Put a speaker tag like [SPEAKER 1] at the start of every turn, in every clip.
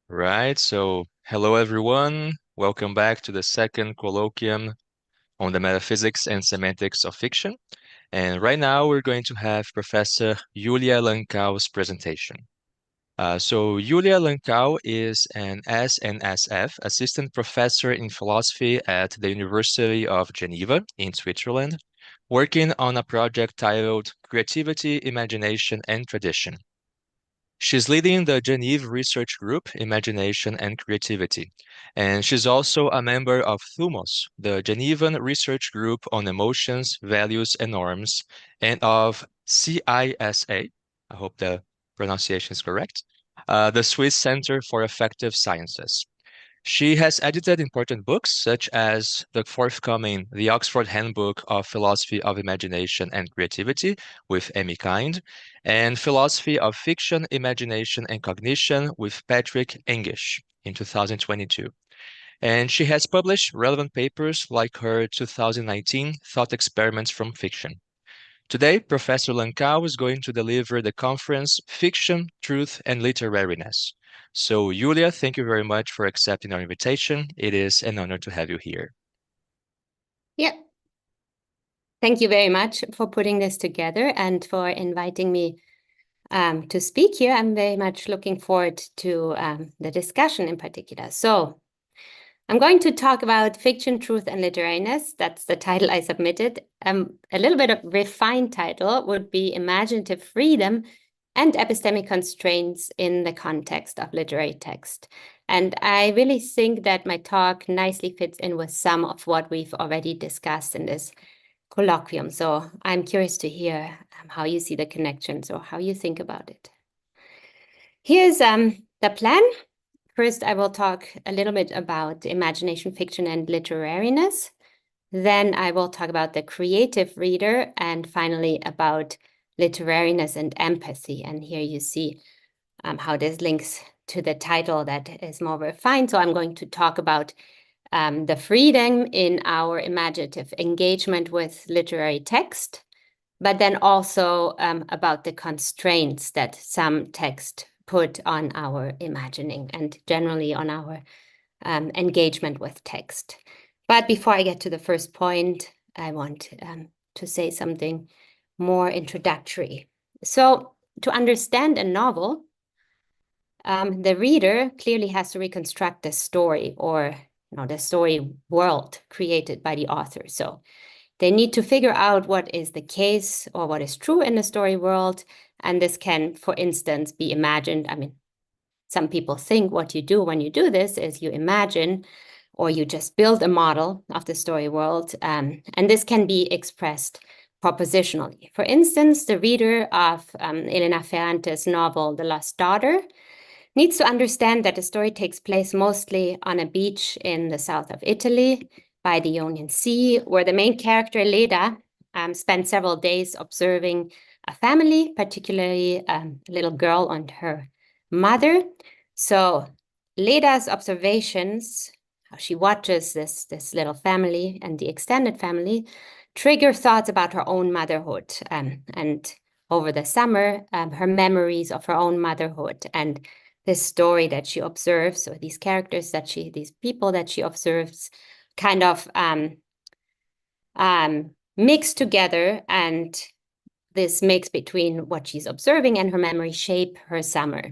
[SPEAKER 1] Right, so hello everyone. Welcome back to the second colloquium on the metaphysics and semantics of fiction. And right now we're going to have Professor Julia Langkau's presentation. Julia Langkau is an SNSF, Assistant Professor in Philosophy at the University of Geneva in Switzerland, working on a project titled Creativity, Imagination, and Tradition. She's leading the Geneva research group, Imagination and Creativity. And she's also a member of THUMOS, the Genevan research group on emotions, values, and norms, and of CISA, I hope the pronunciation is correct, the Swiss Center for Affective Sciences. She has edited important books such as the forthcoming The Oxford Handbook of Philosophy of Imagination and Creativity with Amy Kind, and Philosophy of Fiction, Imagination and Cognition with Patrick Engish in 2022. And she has published relevant papers like her 2019 Thought Experiments from Fiction. Today, Professor Langkau is going to deliver the conference Fiction, Truth, and Literariness. So, Julia, thank you very much for accepting our invitation. It is an honor to have you here.
[SPEAKER 2] Yeah. Thank you very much for putting this together and for inviting me to speak here. I'm very much looking forward to the discussion in particular. So I'm going to talk about fiction, truth, and literariness. That's the title I submitted. A little bit of refined title would be imaginative freedom and epistemic constraints in the context of literary text. And I really think that my talk nicely fits in with some of what we've already discussed in this colloquium. So I'm curious to hear how you see the connections or how you think about it. Here's the plan. First, I will talk a little bit about imagination, fiction, and literariness. Then I will talk about the creative reader, and finally about literariness and empathy. And here you see how this links to the title that is more refined. So I'm going to talk about the freedom in our imaginative engagement with literary text, but then also about the constraints that some text put on our imagining and generally on our engagement with text. But before I get to the first point, I want to say something more introductory. So to understand a novel, the reader clearly has to reconstruct the story or the story world created by the author. So they need to figure out what is the case or what is true in the story world. And this can, for instance, be imagined. I mean, some people think what you do when you do this is you imagine or you just build a model of the story world. And this can be expressed propositionally. For instance, the reader of Elena Ferrante's novel, The Lost Daughter, needs to understand that the story takes place mostly on a beach in the south of Italy by the Ionian Sea, where the main character, Leda, spent several days observing a family, particularly a little girl and her mother. So Leda's observations, how she watches this little family and the extended family, trigger thoughts about her own motherhood. And over the summer, her memories of her own motherhood and this story that she observes, or these characters these people that she observes, kind of mix together, and this mix between what she's observing and her memory shape her summer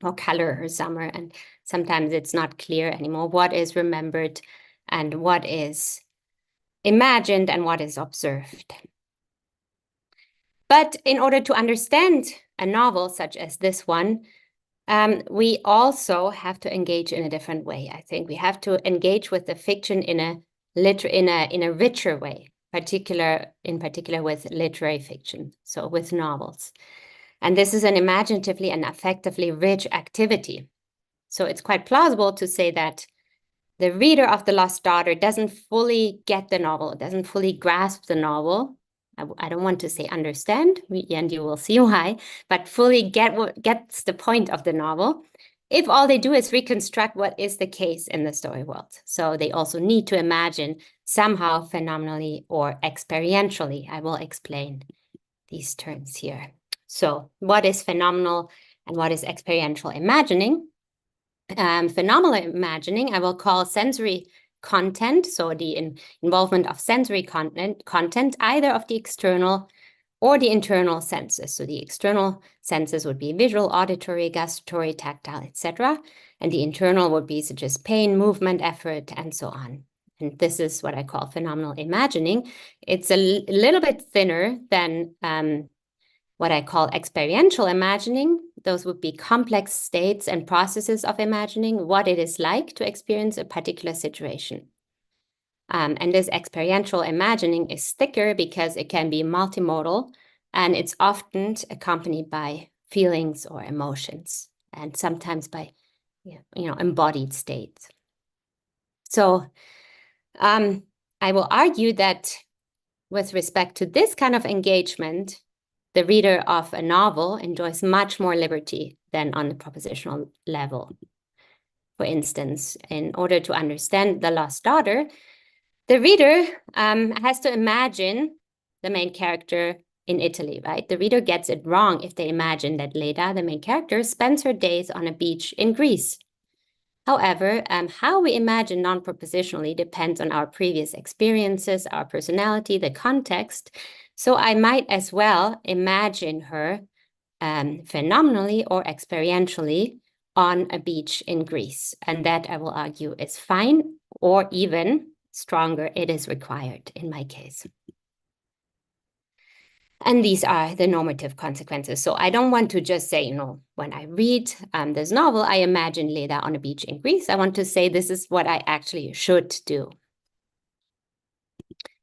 [SPEAKER 2] or color her summer. And sometimes it's not clear anymore what is remembered and what is imagined and what is observed. But in order to understand a novel such as this one, we also have to engage in a different way. I think we have to engage with the fiction in a richer way, in particular with literary fiction, so with novels. And this is an imaginatively and affectively rich activity. So it's quite plausible to say that the reader of The Lost Daughter doesn't fully get the novel, doesn't fully grasp the novel. I don't want to say understand, and you will see why, but fully gets the point of the novel if all they do is reconstruct what is the case in the story world. So they also need to imagine somehow phenomenally or experientially. I will explain these terms here. So what is phenomenal and what is experiential imagining? phenomenal imagining, I will call sensory content, so the involvement of sensory content, either of the external or the internal senses. So the external senses would be visual, auditory, gustatory, tactile, etc. And the internal would be such as pain, movement, effort, and so on. And this is what I call phenomenal imagining. It's a little bit thinner than what I call experiential imagining. Those would be complex states and processes of imagining what it is like to experience a particular situation. And this experiential imagining is thicker because it can be multimodal, and it's often accompanied by feelings or emotions, and sometimes by embodied states. So I will argue that with respect to this kind of engagement, the reader of a novel enjoys much more liberty than on the propositional level. For instance, in order to understand The Lost Daughter, the reader has to imagine the main character in Italy, right? The reader gets it wrong if they imagine that Leda, the main character, spends her days on a beach in Greece. However, how we imagine non-propositionally depends on our previous experiences, our personality, the context. So I might as well imagine her phenomenally or experientially on a beach in Greece. And that, I will argue, is fine, or even stronger, it is required in my case. And these are the normative consequences. So I don't want to just say, when I read this novel, I imagine Leda on a beach in Greece. I want to say this is what I actually should do.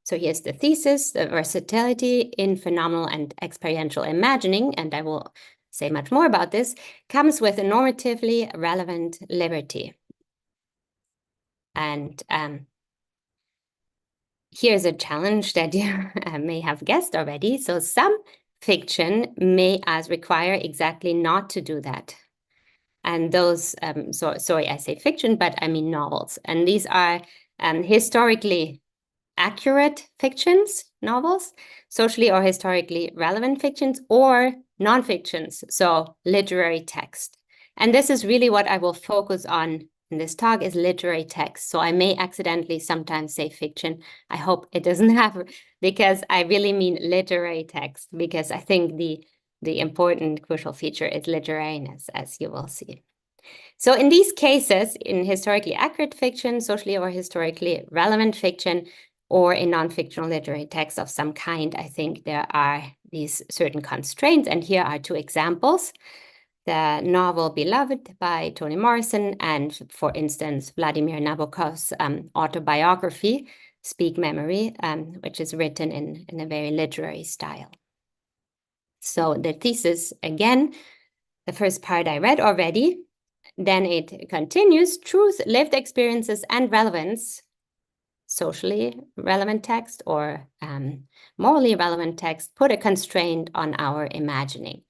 [SPEAKER 2] So here's the thesis: the versatility in phenomenal and experiential imagining, and I will say much more about this, comes with a normatively relevant liberty. And here's a challenge that you may have guessed already. So some fiction may as require exactly not to do that. And those, sorry, I say fiction, but I mean novels. And these are historically accurate fictions, novels, socially or historically relevant fictions, or nonfictions, so literary text. And this is really what I will focus on in this talk, is literary text. So I may accidentally sometimes say fiction. I hope it doesn't happen, because I really mean literary text, because I think the important crucial feature is literariness, as you will see. So in these cases, in historically accurate fiction, socially or historically relevant fiction, or in non-fictional literary text of some kind, I think there are these certain constraints. And here are two examples: the novel Beloved by Toni Morrison, and, for instance, Vladimir Nabokov's autobiography, Speak Memory, which is written in a very literary style. So the thesis, again, the first part I read already, then it continues: truth, lived experiences, and relevance, socially relevant text or morally relevant text, put a constraint on our imagining.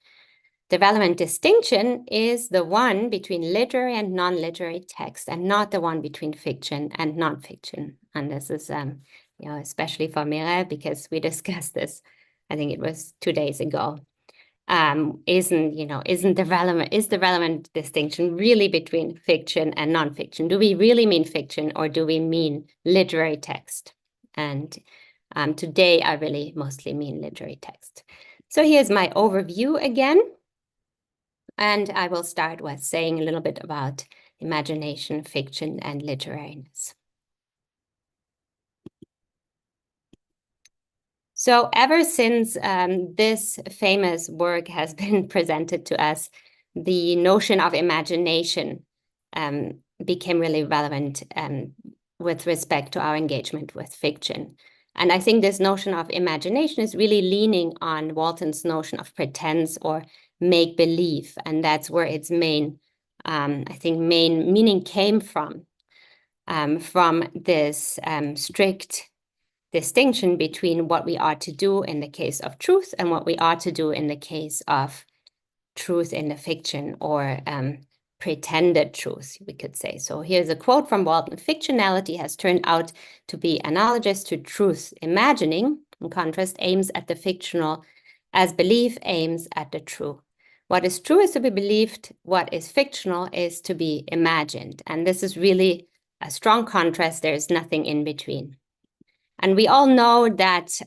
[SPEAKER 2] The relevant distinction is the one between literary and non-literary text, and not the one between fiction and non-fiction. And this is, especially for Mireille, because we discussed this, I think it was 2 days ago. Is the relevant distinction really between fiction and non-fiction? Do we really mean fiction, or do we mean literary text? And today I really mostly mean literary text. So here's my overview again. And I will start with saying a little bit about imagination, fiction, and literariness. So ever since this famous work has been presented to us, the notion of imagination became really relevant with respect to our engagement with fiction. And I think this notion of imagination is really leaning on Walton's notion of pretense or make-believe, and that's where its main meaning came from this strict distinction between what we are to do in the case of truth and what we are to do in the case of truth in the fiction, or pretended truth, we could say. So here's a quote from Walton: "Fictionality has turned out to be analogous to truth. Imagining, in contrast, aims at the fictional as belief aims at the true. What is true is to be believed. What is fictional is to be imagined. And this is really a strong contrast. There's nothing in between. And we all know that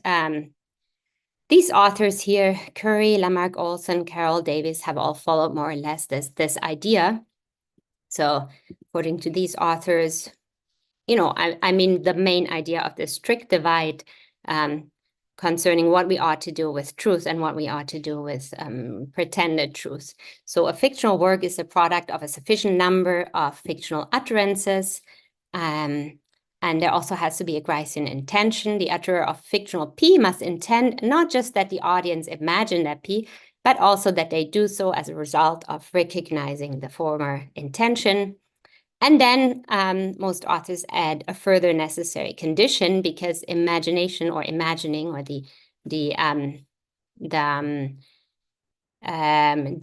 [SPEAKER 2] these authors here, Curry, Lamarck Olson, Carol Davis, have all followed more or less this idea. So according to these authors, I mean, the main idea of the strict divide concerning what we ought to do with truth and what we ought to do with pretended truth. So a fictional work is the product of a sufficient number of fictional utterances. And there also has to be a Gricean intention. The utterer of fictional P must intend not just that the audience imagine that P, but also that they do so as a result of recognizing the former intention. And then most authors add a further necessary condition, because imagination or imagining, or the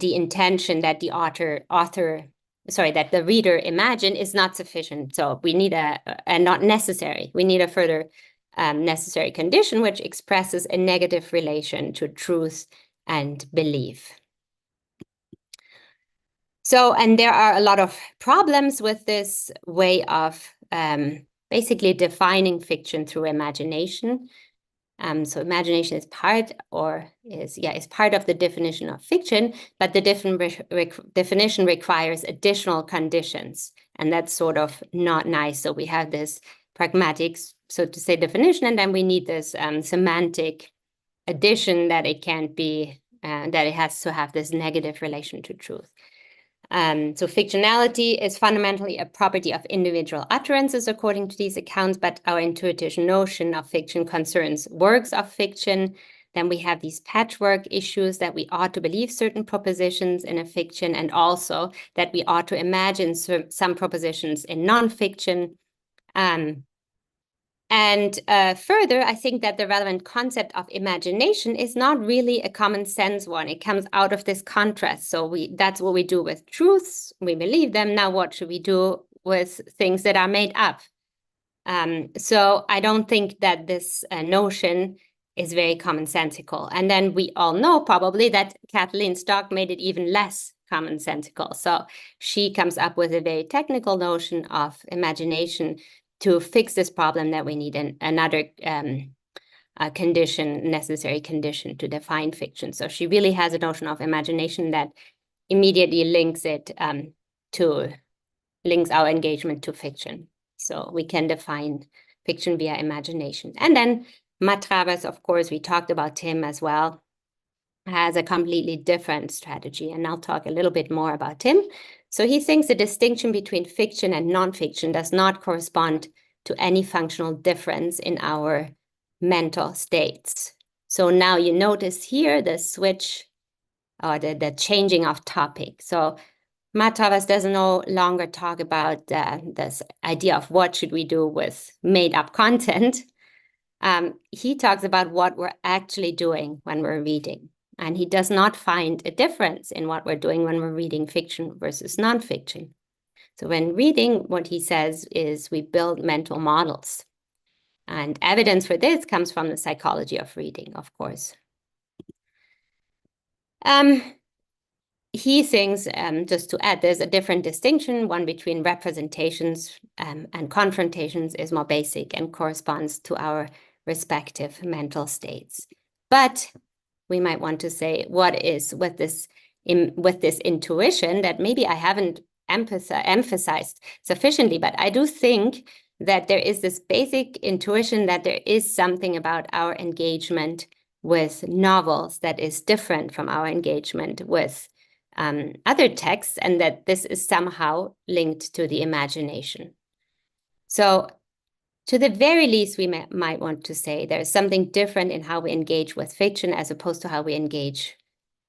[SPEAKER 2] intention that that the reader imagine is not sufficient. So we need and not necessary. We need a further necessary condition, which expresses a negative relation to truth and belief. So, and there are a lot of problems with this way of basically defining fiction through imagination. So imagination is part of the definition of fiction, but the definition requires additional conditions, and that's sort of not nice. So we have this pragmatic, so to say, definition, and then we need this semantic addition that it can't be, that it has to have this negative relation to truth. So fictionality is fundamentally a property of individual utterances, according to these accounts, but our intuitive notion of fiction concerns works of fiction. Then we have these patchwork issues, that we ought to believe certain propositions in a fiction, and also that we ought to imagine some propositions in nonfiction. And further, I think that the relevant concept of imagination is not really a common sense one. It comes out of this contrast. So that's what we do with truths. We believe them. Now, what should we do with things that are made up? So I don't think that this notion is very commonsensical. And then we all know probably that Kathleen Stock made it even less commonsensical. So she comes up with a very technical notion of imagination to fix this problem, that we need another necessary condition to define fiction. So she really has a notion of imagination that immediately links our engagement to fiction. So we can define fiction via imagination. And then Matravers, of course, we talked about Tim as well, has a completely different strategy. And I'll talk a little bit more about Tim. So he thinks the distinction between fiction and nonfiction does not correspond to any functional difference in our mental states. So now you notice here the switch, or the changing of topic. So Matravers doesn't no longer talk about this idea of what should we do with made-up content. He talks about what we're actually doing when we're reading. And he does not find a difference in what we're doing when we're reading fiction versus nonfiction. So when reading, what he says is we build mental models. And evidence for this comes from the psychology of reading, of course. He thinks, just to add, there's a different distinction. One between representations and confrontations is more basic and corresponds to our respective mental states. But we might want to say, what is with this intuition that maybe I haven't emphasized sufficiently, but I do think that there is this basic intuition that there is something about our engagement with novels that is different from our engagement with other texts, and that this is somehow linked to the imagination. So to the very least, we might want to say there's something different in how we engage with fiction as opposed to how we engage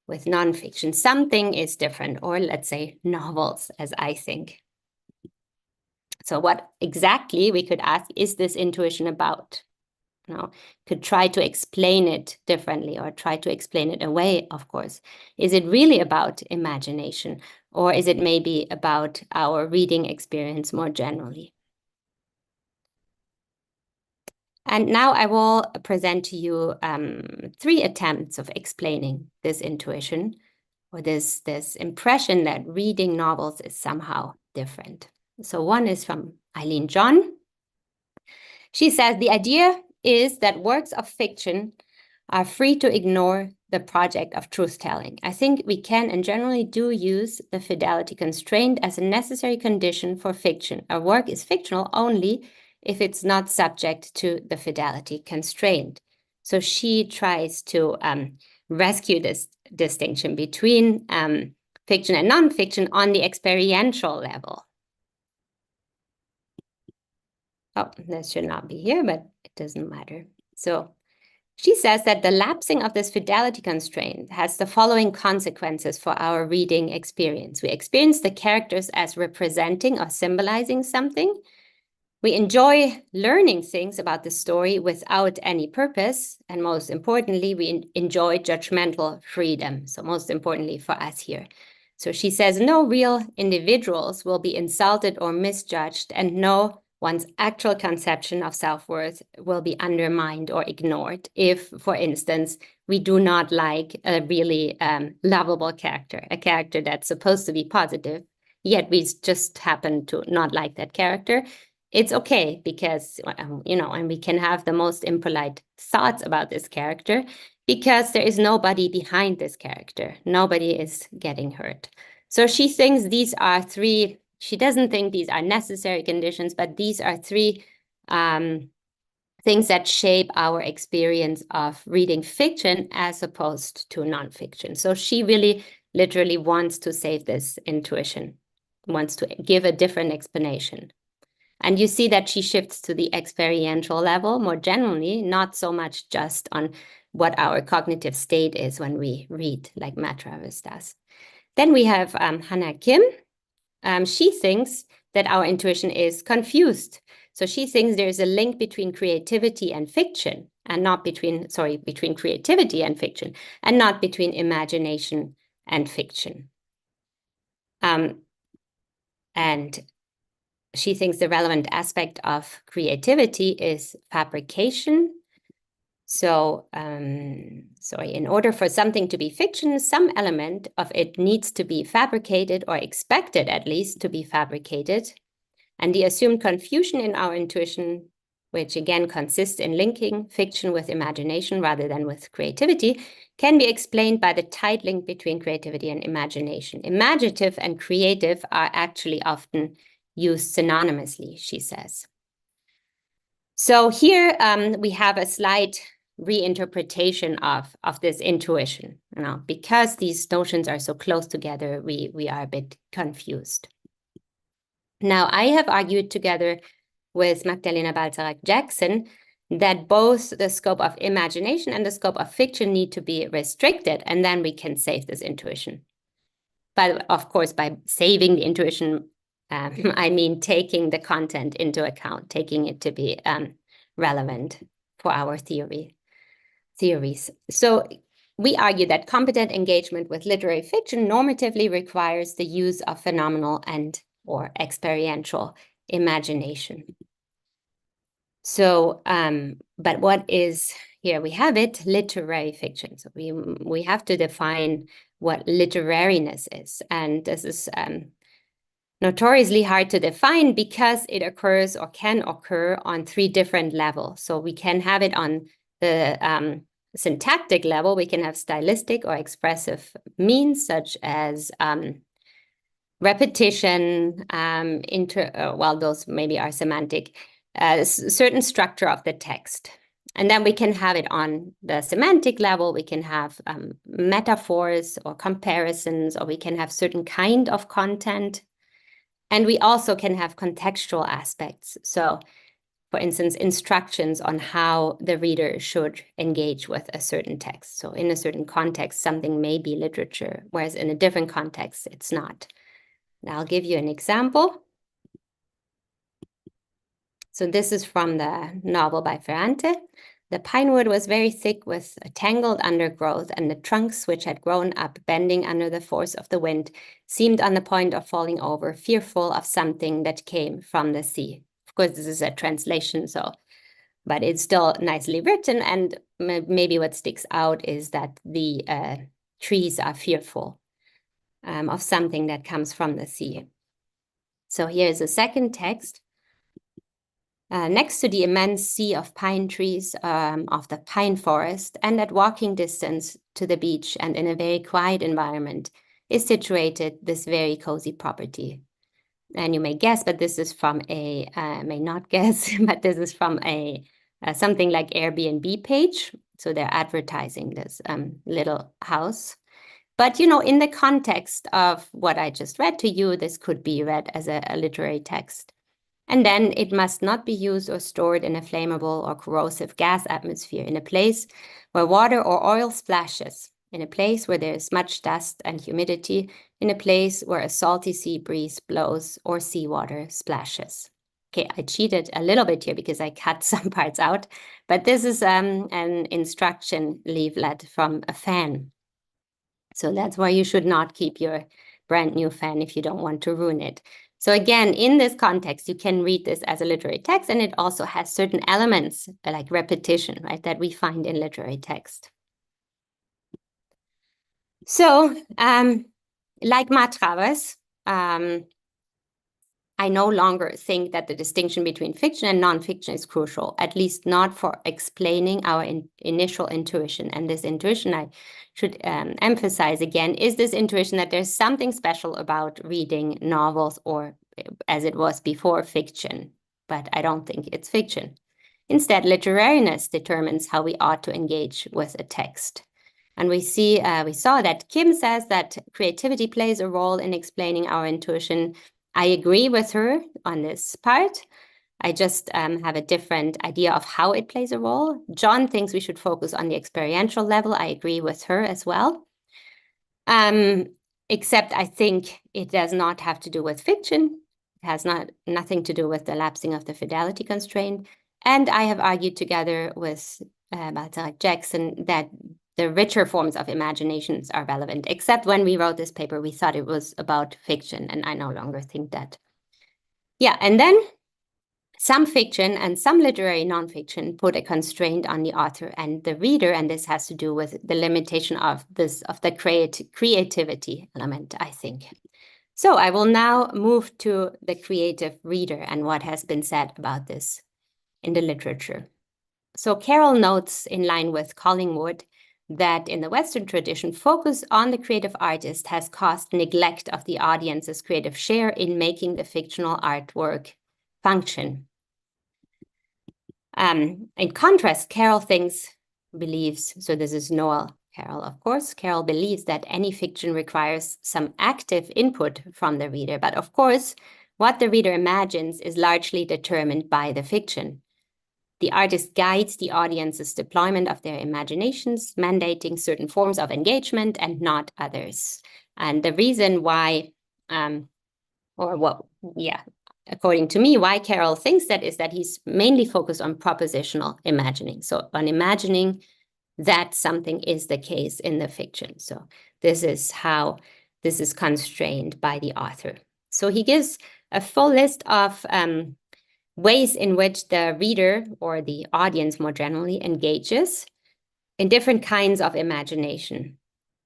[SPEAKER 2] with nonfiction. Something is different, or let's say novels, as I think. So what exactly, we could ask, is this intuition about? Could try to explain it differently, or try to explain it away, of course. Is it really about imagination, or is it maybe about our reading experience more generally? And now I will present to you 3 attempts of explaining this intuition, or this impression that reading novels is somehow different. So one is from Eileen John. She says, the idea is that works of fiction are free to ignore the project of truth-telling. I think we can and generally do use the fidelity constraint as a necessary condition for fiction. A work is fictional only if it's not subject to the fidelity constraint. So she tries to rescue this distinction between fiction and nonfiction on the experiential level. Oh, this should not be here, but it doesn't matter. So she says that the lapsing of this fidelity constraint has the following consequences for our reading experience. We experience the characters as representing or symbolizing something. We enjoy learning things about the story without any purpose. And most importantly, we enjoy judgmental freedom. So most importantly for us here. So she says no real individuals will be insulted or misjudged, and no one's actual conception of self-worth will be undermined or ignored if, for instance, we do not like a really lovable character, a character that's supposed to be positive, yet we just happen to not like that character. It's okay because, you know, and we can have the most impolite thoughts about this character because there is nobody behind this character. Nobody is getting hurt. So she thinks these are three. She doesn't think these are necessary conditions, but these are three things that shape our experience of reading fiction as opposed to nonfiction. So she really literally wants to save this intuition, wants to give a different explanation. And you see that she shifts to the experiential level more generally, not so much just on what our cognitive state is when we read, like Metaphysics does. Then we have Hannah Kim. She thinks that our intuition is confused. So she thinks there's a link between creativity and fiction, and not between creativity and fiction, and not between imagination and fiction. And she thinks the relevant aspect of creativity is fabrication. So, in order for something to be fiction, some element of it needs to be fabricated, or expected at least to be fabricated. And the assumed confusion in our intuition, which again consists in linking fiction with imagination rather than with creativity, can be explained by the tight link between creativity and imagination. Imaginative and creative are actually often used synonymously, she says. So here we have a slight reinterpretation of this intuition. You know, because these notions are so close together, we are a bit confused. Now, I have argued together with Magdalena Balzarak-Jackson that both the scope of imagination and the scope of fiction need to be restricted, and then we can save this intuition. But of course, by saving the intuition, I mean taking the content into account, taking it to be relevant for our theories. So we argue that competent engagement with literary fiction normatively requires the use of phenomenal and/or experiential imagination. So, but what is, here we have it, literary fiction. So we have to define what literariness is. And this is notoriously hard to define because it occurs or can occur on three different levels. So we can have it on the syntactic level. We can have stylistic or expressive means such as repetition, well, those maybe are semantic, certain structure of the text. And then we can have it on the semantic level. We can have metaphors or comparisons, or we can have certain kind of content. And we also can have contextual aspects. So, for instance, instructions on how the reader should engage with a certain text. So in a certain context, something may be literature, whereas in a different context, it's not. Now I'll give you an example. So this is from the novel by Ferrante. The pine wood was very thick with a tangled undergrowth, and the trunks, which had grown up bending under the force of the wind, seemed on the point of falling over, fearful of something that came from the sea. Of course, this is a translation, but it's still nicely written, and maybe what sticks out is that the trees are fearful. of something that comes from the sea. So here is a second text. Next to the immense sea of pine trees of the pine forest, and at walking distance to the beach and in a very quiet environment, is situated this very cozy property. And you may guess, but this is from a, may not guess, but this is from a something like Airbnb page. So they're advertising this little house. But, you know, in the context of what I just read to you, this could be read as a literary text. And then it must not be used or stored in a flammable or corrosive gas atmosphere, in a place where water or oil splashes, in a place where there is much dust and humidity, in a place where a salty sea breeze blows or seawater splashes. Okay, I cheated a little bit here because I cut some parts out, but this is an instruction leaflet from a fan. So that's why you should not keep your brand new fan if you don't want to ruin it. So again, in this context, you can read this as a literary text, and it also has certain elements like repetition, right, that we find in literary text. So, like Matravers, I no longer think that the distinction between fiction and nonfiction is crucial, at least not for explaining our initial intuition. And this intuition, I should emphasize again, is this intuition that there's something special about reading novels, or as it was before, fiction. But I don't think it's fiction. Instead, literariness determines how we ought to engage with a text. And we saw that Kim says that creativity plays a role in explaining our intuition. I agree with her on this part. I just have a different idea of how it plays a role. John thinks we should focus on the experiential level. I agree with her as well. Except I think it does not have to do with fiction. It has nothing to do with the lapsing of the fidelity constraint. And I have argued together with Baltazar Jackson that the richer forms of imaginations are relevant, except when we wrote this paper, we thought it was about fiction, and I no longer think that. Yeah, and then some fiction and some literary nonfiction put a constraint on the author and the reader, and this has to do with the limitation of the creativity element, I think. So I will now move to the creative reader and what has been said about this in the literature. So Carroll notes, in line with Collingwood, that in the Western tradition, focus on the creative artist has caused neglect of the audience's creative share in making the fictional artwork function. In contrast, Carroll believes, so this is Noel Carroll, of course, Carroll believes that any fiction requires some active input from the reader, but of course, what the reader imagines is largely determined by the fiction. The artist guides the audience's deployment of their imaginations, mandating certain forms of engagement and not others. And the reason why, according to me, why Carroll thinks that is that he's mainly focused on propositional imagining. So on imagining that something is the case in the fiction. So this is how this is constrained by the author. So he gives a full list of ways in which the reader, or the audience more generally, engages in different kinds of imagination.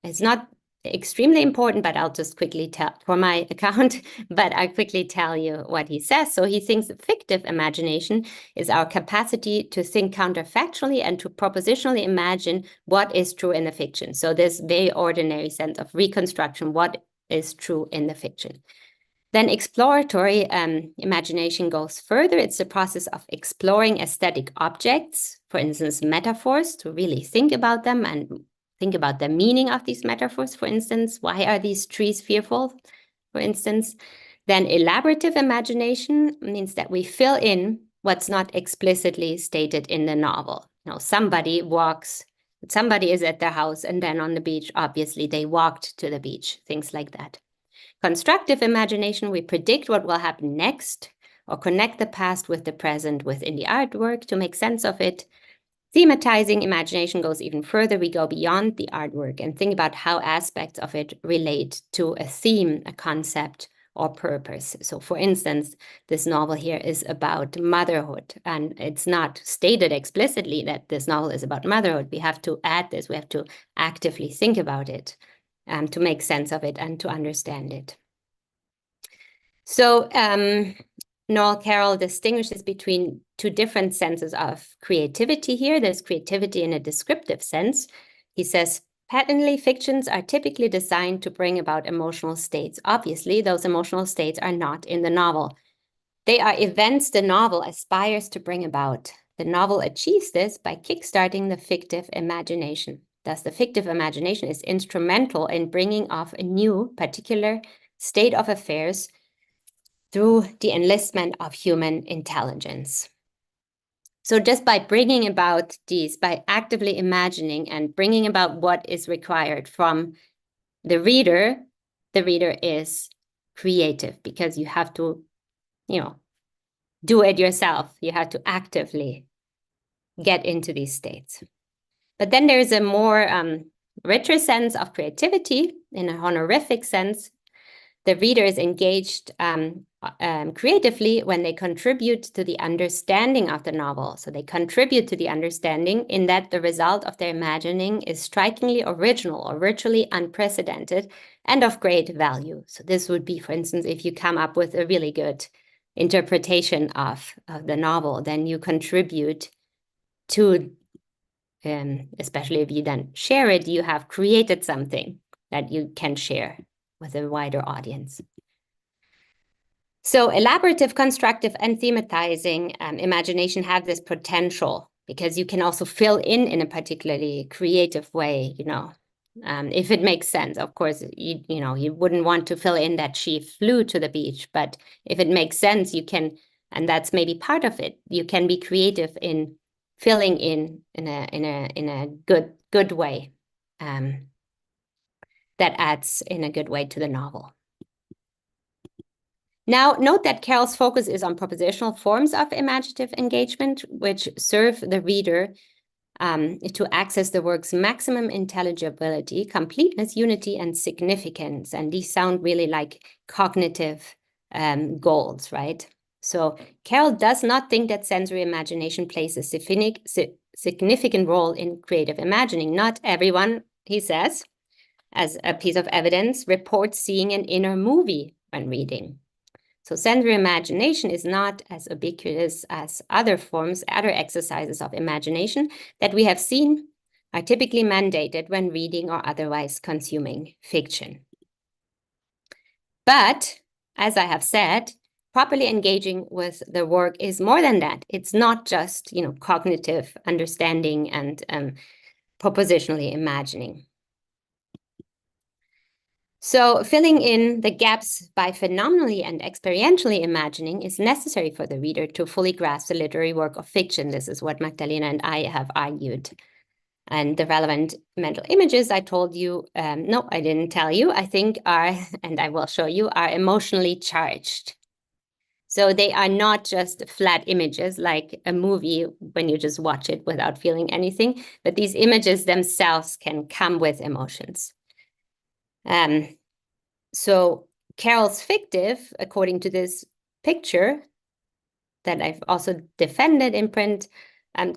[SPEAKER 2] It's not extremely important, but I'll just quickly tell for my account, but I'll quickly tell you what he says. So he thinks fictive imagination is our capacity to think counterfactually and to propositionally imagine what is true in the fiction. So this very ordinary sense of reconstruction, what is true in the fiction. Then exploratory imagination goes further. It's the process of exploring aesthetic objects, for instance, metaphors, to really think about them and think about the meaning of these metaphors. For instance, why are these trees fearful, for instance? Then elaborative imagination means that we fill in what's not explicitly stated in the novel. You know, somebody is at their house, and then on the beach, obviously they walked to the beach, things like that. Constructive imagination, we predict what will happen next, or connect the past with the present within the artwork to make sense of it. Thematizing imagination goes even further. We go beyond the artwork and think about how aspects of it relate to a theme, a concept, or purpose. So for instance, this novel here is about motherhood, and it's not stated explicitly that this novel is about motherhood. We have to add this, we have to actively think about it. to make sense of it and to understand it. So Noel Carroll distinguishes between two different senses of creativity here. There's creativity in a descriptive sense. He says, patently, fictions are typically designed to bring about emotional states. Obviously, those emotional states are not in the novel. They are events the novel aspires to bring about. The novel achieves this by kickstarting the fictive imagination. Thus, the fictive imagination is instrumental in bringing off a new, particular state of affairs through the enlistment of human intelligence. So just by bringing about these, by actively imagining and bringing about what is required from the reader is creative because you have to, do it yourself. You have to actively get into these states. But then there's a more richer sense of creativity in a honorific sense. The reader is engaged creatively when they contribute to the understanding of the novel. So they contribute to the understanding in that the result of their imagining is strikingly original or virtually unprecedented and of great value. So this would be, for instance, if you come up with a really good interpretation of the novel, then you contribute to, especially if you then share it, you have created something that you can share with a wider audience. So elaborative, constructive, and thematizing imagination have this potential because you can also fill in a particularly creative way, if it makes sense. Of course, you wouldn't want to fill in that she flew to the beach, but if it makes sense, you can, and that's maybe part of it. You can be creative in filling in a good way. That adds in a good way to the novel. Now, note that Carroll's focus is on propositional forms of imaginative engagement, which serve the reader to access the work's maximum intelligibility, completeness, unity, and significance. And these sound really like cognitive goals, right? So Carroll does not think that sensory imagination plays a significant role in creative imagining. Not everyone, he says, as a piece of evidence, reports seeing an inner movie when reading. So sensory imagination is not as ubiquitous as other exercises of imagination that we have seen are typically mandated when reading or otherwise consuming fiction. But, as I have said, properly engaging with the work is more than that. It's not just, cognitive understanding and propositionally imagining. So filling in the gaps by phenomenally and experientially imagining is necessary for the reader to fully grasp the literary work of fiction. This is what Magdalena and I have argued. And the relevant mental images I told you, no, I didn't tell you, I think are, and I will show you, are emotionally charged. So they are not just flat images like a movie when you just watch it without feeling anything, but these images themselves can come with emotions. So Carroll's fictive, according to this picture that I've also defended in print,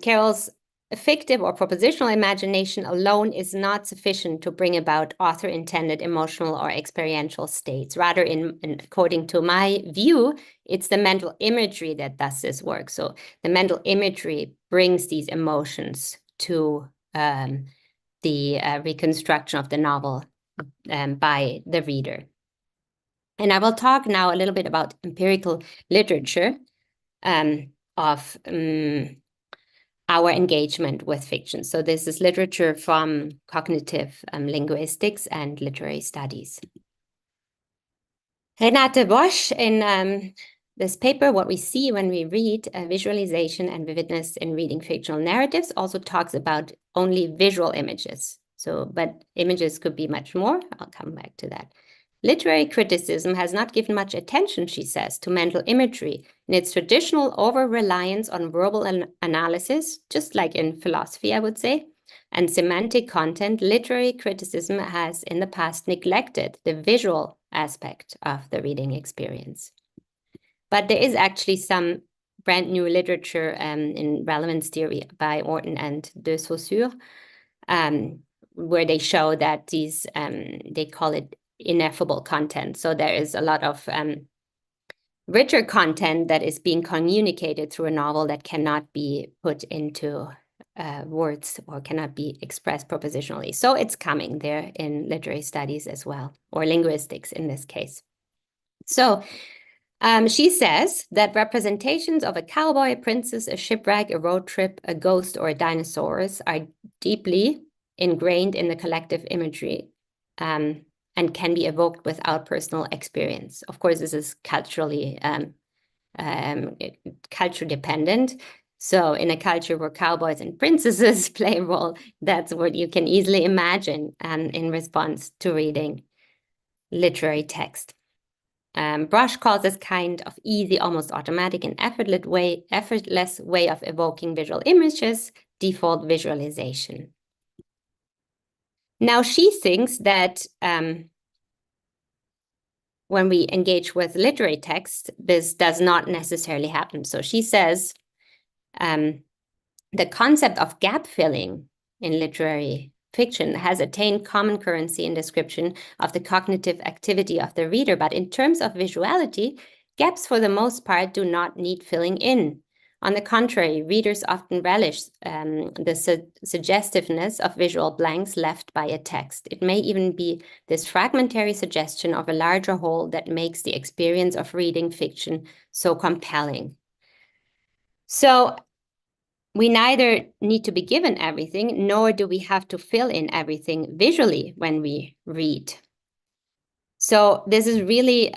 [SPEAKER 2] Carroll's fictive or propositional imagination alone is not sufficient to bring about author-intended emotional or experiential states. Rather, according to my view, it's the mental imagery that does this work. So the mental imagery brings these emotions to the reconstruction of the novel by the reader. And I will talk now a little bit about empirical literature of our engagement with fiction. So this is literature from cognitive linguistics and literary studies. Renate Bosch, in this paper, What We See When We Read, Visualization and Vividness in Reading Fictional Narratives, also talks about only visual images. But images could be much more. I'll come back to that. Literary criticism has not given much attention, she says, to mental imagery in its traditional over-reliance on verbal analysis, just like in philosophy, I would say, and semantic content. Literary criticism has in the past neglected the visual aspect of the reading experience. But there is actually some brand new literature in relevance theory by Orton and de Saussure, where they show that these, they call it ineffable content. So there is a lot of richer content that is being communicated through a novel that cannot be put into words or cannot be expressed propositionally. So it's coming there in literary studies as well, or linguistics in this case. So she says that representations of a cowboy, a princess, a shipwreck, a road trip, a ghost, or a dinosaurs are deeply ingrained in the collective imagery and can be evoked without personal experience. Of course, this is culturally culture dependent. So in a culture where cowboys and princesses play a role, that's what you can easily imagine in response to reading literary text. Brush calls this kind of easy, almost automatic and effortless way of evoking visual images default visualization. Now she thinks that when we engage with literary text, this does not necessarily happen. So she says the concept of gap filling in literary fiction has attained common currency in description of the cognitive activity of the reader, but in terms of visuality, gaps for the most part do not need filling in. On the contrary, readers often relish the suggestiveness of visual blanks left by a text. It may even be this fragmentary suggestion of a larger whole that makes the experience of reading fiction so compelling. So we neither need to be given everything, nor do we have to fill in everything visually when we read. So this is really,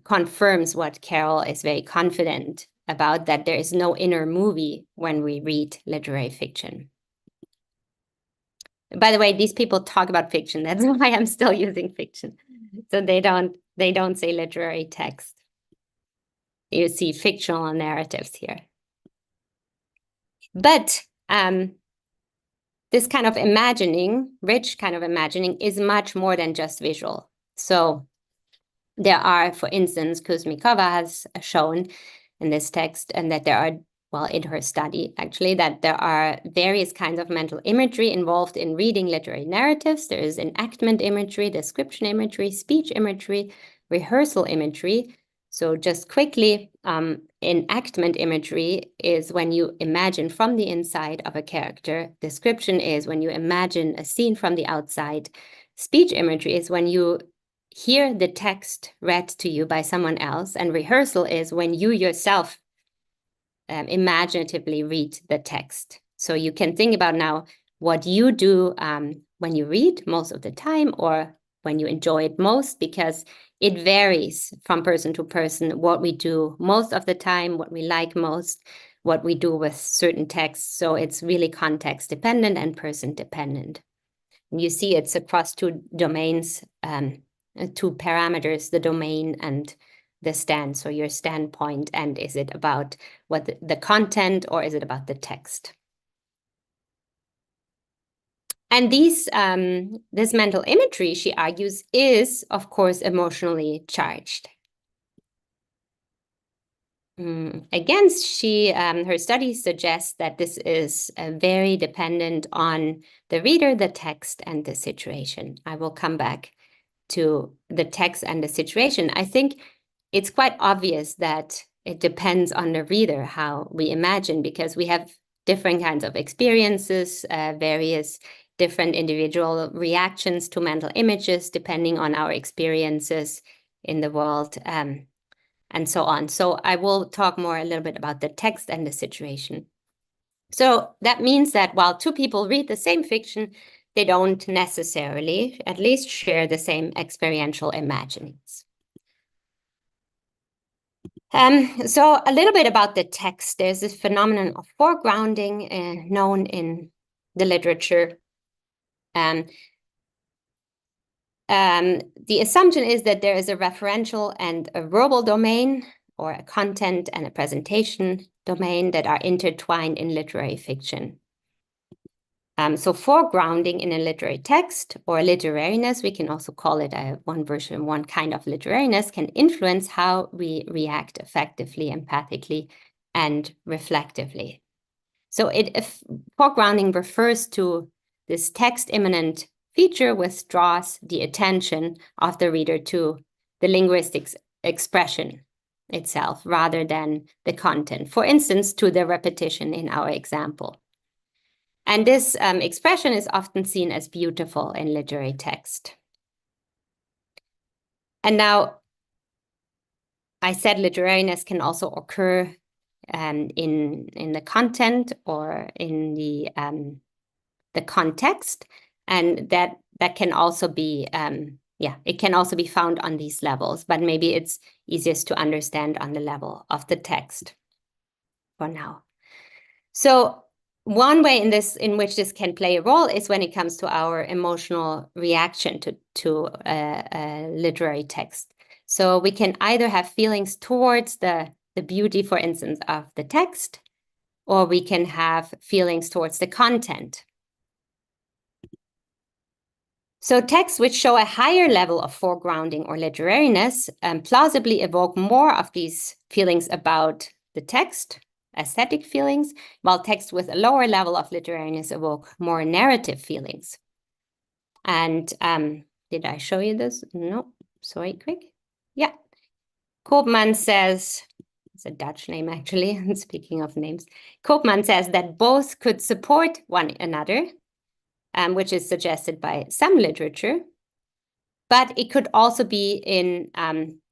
[SPEAKER 2] confirms what Carol is very confident about, that there is no inner movie when we read literary fiction. By the way, these people talk about fiction. That's why I'm still using fiction. So they don't say literary text. You see fictional narratives here. But this kind of imagining, rich kind of imagining, is much more than just visual. So there are, for instance, Kuzmikova has shown in this text, and that there are, well, in her study actually, that there are various kinds of mental imagery involved in reading literary narratives. There is enactment imagery, description imagery, speech imagery, rehearsal imagery. So just quickly, enactment imagery is when you imagine from the inside of a character. Description is when you imagine a scene from the outside. Speech imagery is when you hear the text read to you by someone else. And rehearsal is when you yourself imaginatively read the text. So you can think about now what you do when you read most of the time, or when you enjoy it most, because it varies from person to person what we do most of the time, what we like most, what we do with certain texts. So it's really context dependent and person dependent. And you see it's across two domains, two parameters, the domain and the stand. So your standpoint, and is it about what the content, or is it about the text? And this mental imagery, she argues, is, of course, emotionally charged. Again, her study suggests that this is very dependent on the reader, the text, and the situation. I will come back to the text and the situation. I think it's quite obvious that it depends on the reader how we imagine, because we have different kinds of experiences, various different individual reactions to mental images, depending on our experiences in the world, and so on. So I will talk more a little bit about the text and the situation. So that means that while two people read the same fiction, they don't necessarily, at least, share the same experiential imaginings. So a little bit about the text. There's this phenomenon of foregrounding known in the literature. The assumption is that there is a referential and a verbal domain, or a content and a presentation domain, that are intertwined in literary fiction. So foregrounding in a literary text, or literariness, we can also call it one version, one kind of literariness, can influence how we react effectively, empathically, and reflectively. So foregrounding refers to this text-immanent feature which draws the attention of the reader to the linguistic expression itself rather than the content. For instance, to the repetition in our example. And this expression is often seen as beautiful in literary text. And now, I said literariness can also occur in the content or in the context, and that can also be it can also be found on these levels, but maybe it's easiest to understand on the level of the text for now. So one way in which this can play a role is when it comes to our emotional reaction to a literary text. So we can either have feelings towards the beauty, for instance, of the text, or we can have feelings towards the content. So texts which show a higher level of foregrounding or literariness plausibly evoke more of these feelings about the text, aesthetic feelings, while texts with a lower level of literariness evoke more narrative feelings. And did I show you this? No, sorry, quick. Yeah. Koopman says, it's a Dutch name actually, speaking of names. Koopman says that both could support one another, which is suggested by some literature, but it could also be in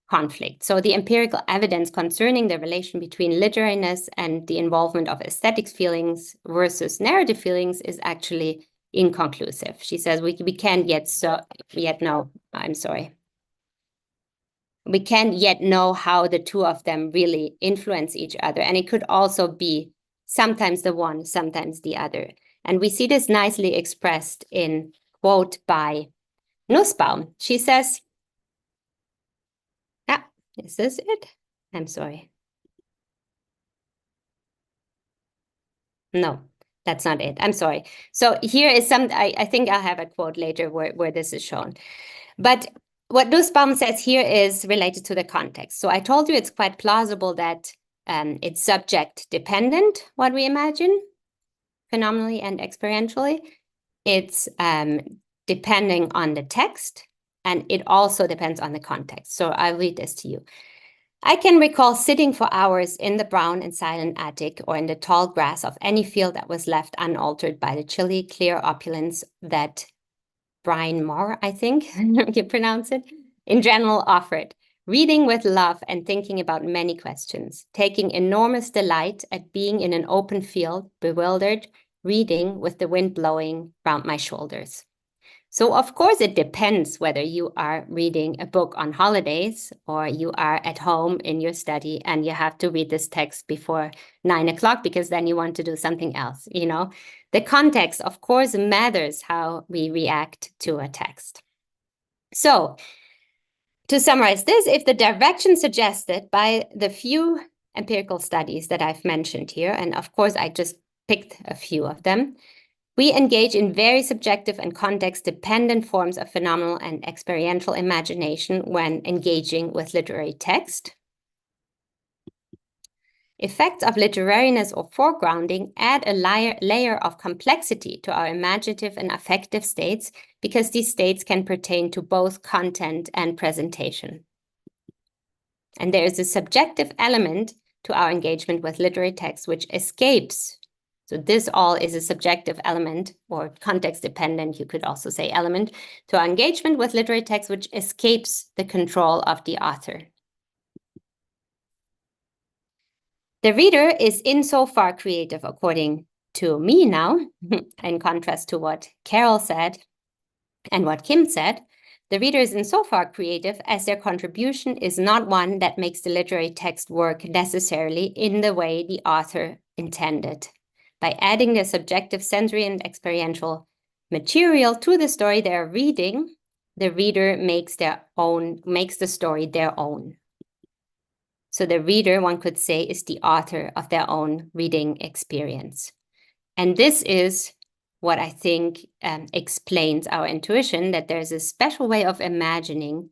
[SPEAKER 2] conflict. So the empirical evidence concerning the relation between literariness and the involvement of aesthetic feelings versus narrative feelings is actually inconclusive. She says we can't yet know, I'm sorry. We can't yet know how the two of them really influence each other. And it could also be sometimes the one, sometimes the other. And we see this nicely expressed in quote by Nussbaum. She says, is this it? I'm sorry. No, that's not it. I'm sorry. So here is I think I'll have a quote later where this is shown. But what Nussbaum says here is related to the context. So I told you it's quite plausible that it's subject dependent, what we imagine, phenomenally and experientially. It's depending on the text, and it also depends on the context. So I'll read this to you. I can recall sitting for hours in the brown and silent attic or in the tall grass of any field that was left unaltered by the chilly, clear opulence that Brian Moore, I think you pronounce it, in general offered, reading with love and thinking about many questions, taking enormous delight at being in an open field, bewildered, reading with the wind blowing round my shoulders. So, of course, it depends whether you are reading a book on holidays or you are at home in your study and you have to read this text before 9 o'clock because then you want to do something else. You know, the context, of course, matters how we react to a text. So, to summarize this, if the direction suggested by the few empirical studies that I've mentioned here, and of course, I just picked a few of them, we engage in very subjective and context-dependent forms of phenomenal and experiential imagination when engaging with literary text. Effects of literariness or foregrounding add a layer of complexity to our imaginative and affective states because these states can pertain to both content and presentation. And there is a subjective element to our engagement with literary text which escapes. So this all is a subjective element or context-dependent, you could also say element, to our engagement with literary text which escapes the control of the author. The reader is insofar creative, according to me now, in contrast to what Carol said and what Kim said, the reader is insofar creative as their contribution is not one that makes the literary text work necessarily in the way the author intended. By adding the subjective sensory and experiential material to the story they're reading, the reader makes the story their own. So the reader, one could say, is the author of their own reading experience. And this is what I think explains our intuition that there's a special way of imagining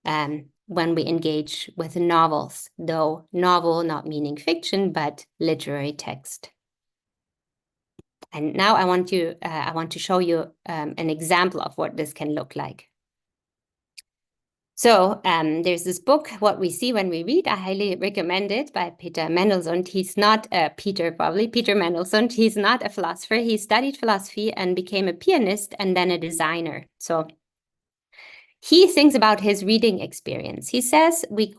[SPEAKER 2] when we engage with novels, though novel not meaning fiction, but literary text. And now I want to show you an example of what this can look like. So there's this book, What We See When We Read. I highly recommend it, by Peter Mendelssohn. He's not Peter Mendelssohn. He's not a philosopher. He studied philosophy and became a pianist and then a designer. So he thinks about his reading experience. He says we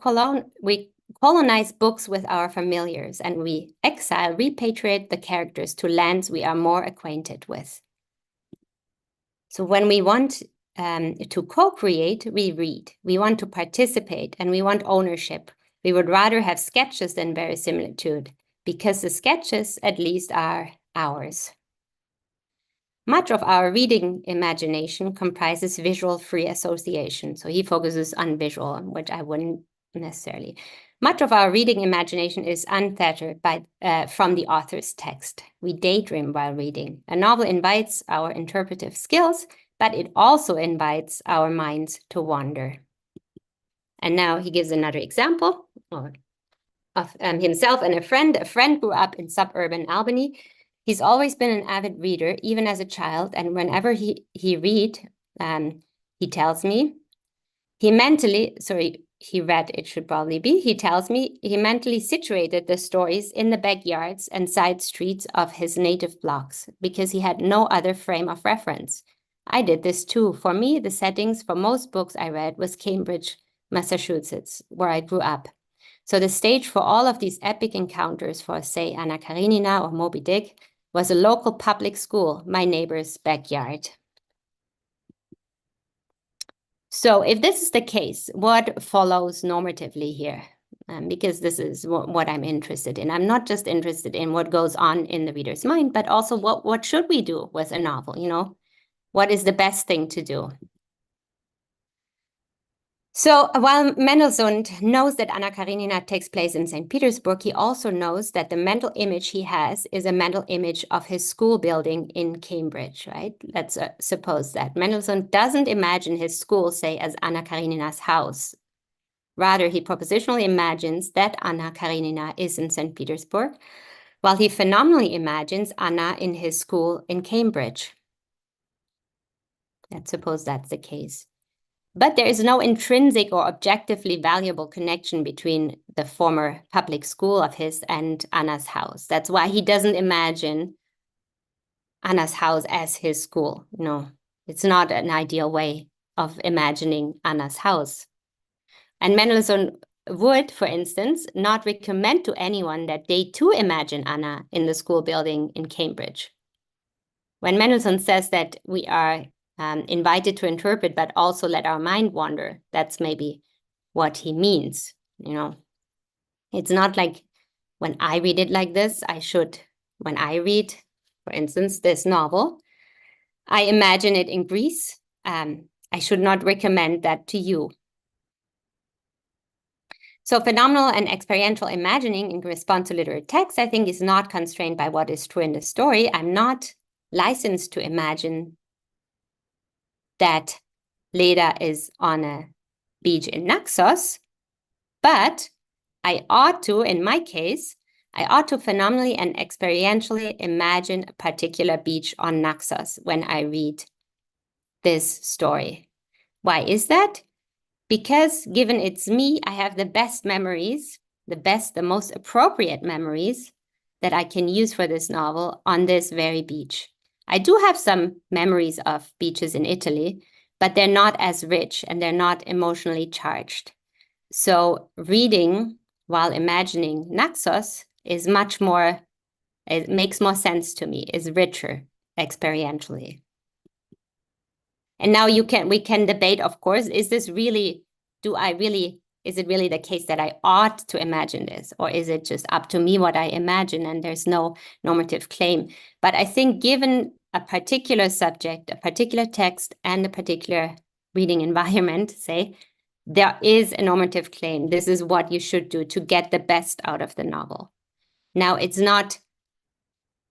[SPEAKER 2] colonize books with our familiars, and we repatriate the characters to lands we are more acquainted with. So when we want to co-create, we read. We want to participate, and we want ownership. We would rather have sketches than verisimilitude, because the sketches, at least, are ours. Much of our reading imagination comprises visual free association. So he focuses on visual, which I wouldn't necessarily. Much of our reading imagination is untethered from the author's text. We daydream while reading. A novel invites our interpretive skills, but it also invites our minds to wander. And now he gives another example of himself and a friend. A friend grew up in suburban Albany. He's always been an avid reader, even as a child, and whenever he tells me, he tells me he mentally situated the stories in the backyards and side streets of his native blocks because he had no other frame of reference. I did this too. For me, the settings for most books I read was Cambridge, Massachusetts, where I grew up. So the stage for all of these epic encounters for, say, Anna Karenina or Moby Dick was a local public school, my neighbor's backyard. So if this is the case, what follows normatively here? Because this is what I'm interested in. I'm not just interested in what goes on in the reader's mind, but also what should we do with a novel, you know? What is the best thing to do? So while Mendelssohn knows that Anna Karenina takes place in St. Petersburg, he also knows that the mental image he has is a mental image of his school building in Cambridge, right? Let's suppose that. Mendelssohn doesn't imagine his school, say, as Anna Karenina's house. Rather, he propositionally imagines that Anna Karenina is in St. Petersburg, while he phenomenally imagines Anna in his school in Cambridge. Let's suppose that's the case. But there is no intrinsic or objectively valuable connection between the former public school of his and Anna's house. That's why he doesn't imagine Anna's house as his school. No, it's not an ideal way of imagining Anna's house. And Mendelssohn would, for instance, not recommend to anyone that they too imagine Anna in the school building in Cambridge. When Mendelssohn says that we are invited to interpret, but also let our mind wander, that's maybe what he means, you know. It's not like when I read it like this, when I read, for instance, this novel, I imagine it in Greece. I should not recommend that to you. So phenomenal and experiential imagining in response to literary text, I think, is not constrained by what is true in the story. I'm not licensed to imagine that Leda is on a beach in Naxos, but I ought to, in my case, I ought to phenomenally and experientially imagine a particular beach on Naxos when I read this story. Why is that? Because given it's me, I have the best memories, the most appropriate memories that I can use for this novel on this very beach. I do have some memories of beaches in Italy, but they're not as rich and they're not emotionally charged. So reading while imagining Naxos is it makes more sense to me, is richer experientially. And now we can debate, of course, is it really the case that I ought to imagine this, or is it just up to me what I imagine and there's no normative claim? But I think given a particular subject, a particular text, and a particular reading environment, say, there is a normative claim. This is what you should do to get the best out of the novel. Now, it's not,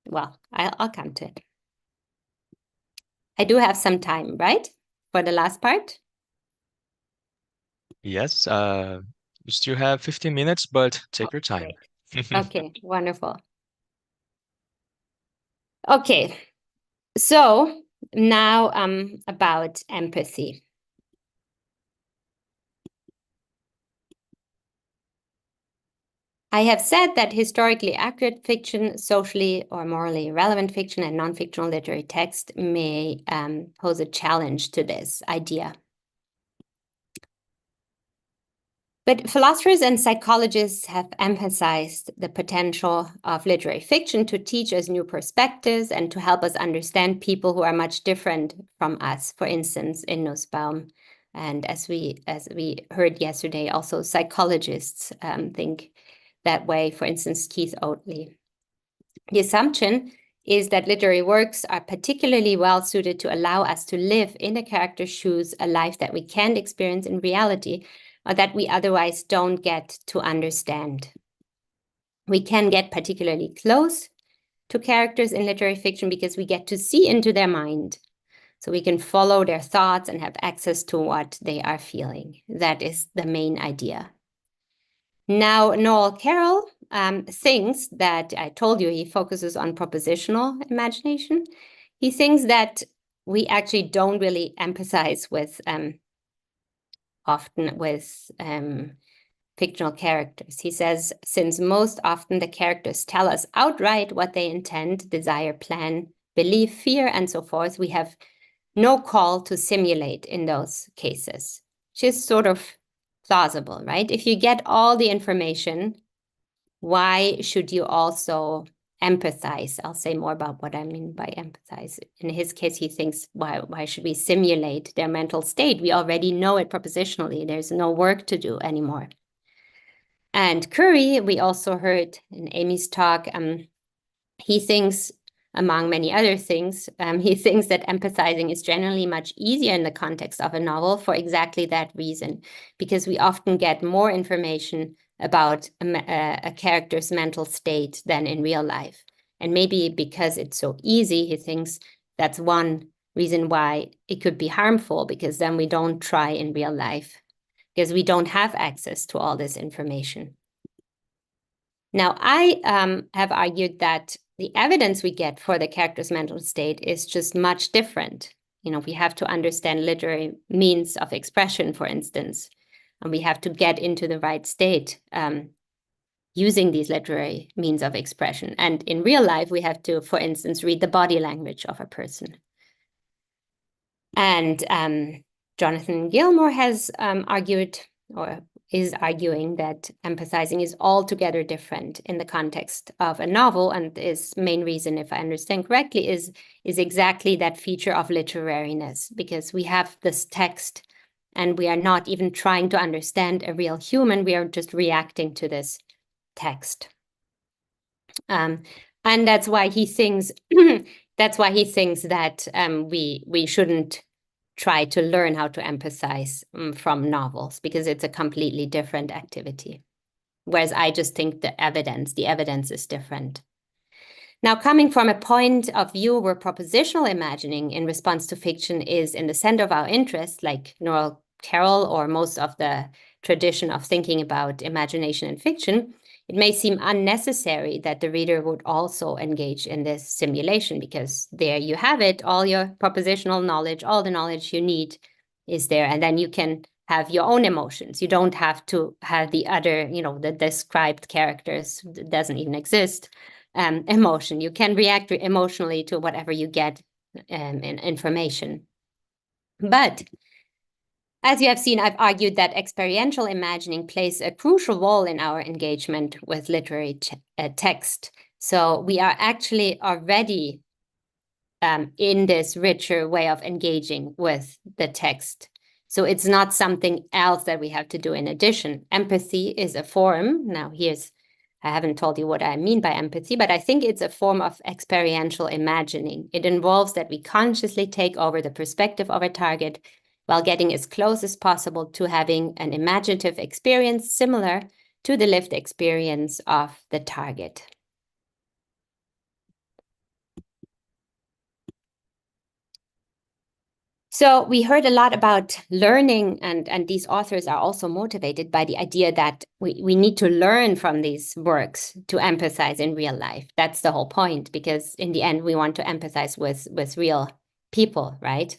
[SPEAKER 2] well, I'll come to it. I do have some time, right? For the last part?
[SPEAKER 1] Yes, you still have 15 minutes, but take your time.
[SPEAKER 2] Okay, wonderful. Okay, so now about empathy. I have said that historically accurate fiction, socially or morally relevant fiction, and non-fictional literary text may pose a challenge to this idea. But philosophers and psychologists have emphasized the potential of literary fiction to teach us new perspectives and to help us understand people who are much different from us. For instance, in Nussbaum, and as we heard yesterday, also psychologists think that way. For instance, Keith Oatley. The assumption is that literary works are particularly well suited to allow us to live in a character's shoes, a life that we can't experience in reality, or that we otherwise don't get to understand. We can get particularly close to characters in literary fiction because we get to see into their mind. So we can follow their thoughts and have access to what they are feeling. That is the main idea. Now, Noel Carroll thinks that, I told you he focuses on propositional imagination. He thinks that we actually don't really empathize with often with fictional characters. He says, since most often the characters tell us outright what they intend, desire, plan, believe, fear, and so forth, we have no call to simulate in those cases, which is sort of plausible, right? If you get all the information, why should you also empathize? I'll say more about what I mean by empathize. In his case, he thinks, why should we simulate their mental state? We already know it propositionally. There's no work to do anymore. And Curry, we also heard in Amy's talk, he thinks, among many other things, he thinks that empathizing is generally much easier in the context of a novel for exactly that reason, because we often get more information about a character's mental state than in real life. And maybe because it's so easy, he thinks that's one reason why it could be harmful, because then we don't try in real life, because we don't have access to all this information. Now, I have argued that the evidence we get for the character's mental state is just much different. You know, we have to understand literary means of expression, for instance, and we have to get into the right state using these literary means of expression. And in real life, we have to, for instance, read the body language of a person. And Jonathan Gilmour has argued, or is arguing, that empathizing is altogether different in the context of a novel, and his main reason, if I understand correctly, is exactly that feature of literariness, because we have this text and we are not even trying to understand a real human, we are just reacting to this text. And that's why he thinks that we shouldn't try to learn how to empathize from novels, because it's a completely different activity. Whereas I just think the evidence is different. Now, coming from a point of view where propositional imagining in response to fiction is in the center of our interest, like Noel Carroll or most of the tradition of thinking about imagination and fiction, it may seem unnecessary that the reader would also engage in this simulation, because there you have it, all your propositional knowledge, all the knowledge you need is there, and then you can have your own emotions. You don't have to have the other, you know, the described characters, doesn't even exist, emotion. You can react emotionally to whatever you get in information. But as you have seen, I've argued that experiential imagining plays a crucial role in our engagement with literary text. So we are actually already in this richer way of engaging with the text. So it's not something else that we have to do in addition. Empathy is a form. Now I haven't told you what I mean by empathy, but I think it's a form of experiential imagining. It involves that we consciously take over the perspective of a target while getting as close as possible to having an imaginative experience similar to the lived experience of the target. So we heard a lot about learning, and these authors are also motivated by the idea that we need to learn from these works to empathize in real life. That's the whole point, because in the end, we want to empathize with real people, right?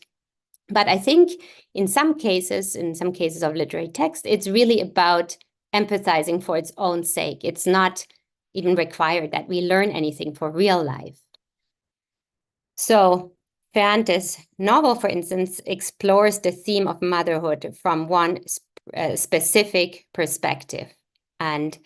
[SPEAKER 2] But I think in some cases of literary text, it's really about empathizing for its own sake. It's not even required that we learn anything for real life. So Ferrante's novel, for instance, explores the theme of motherhood from one specific perspective. And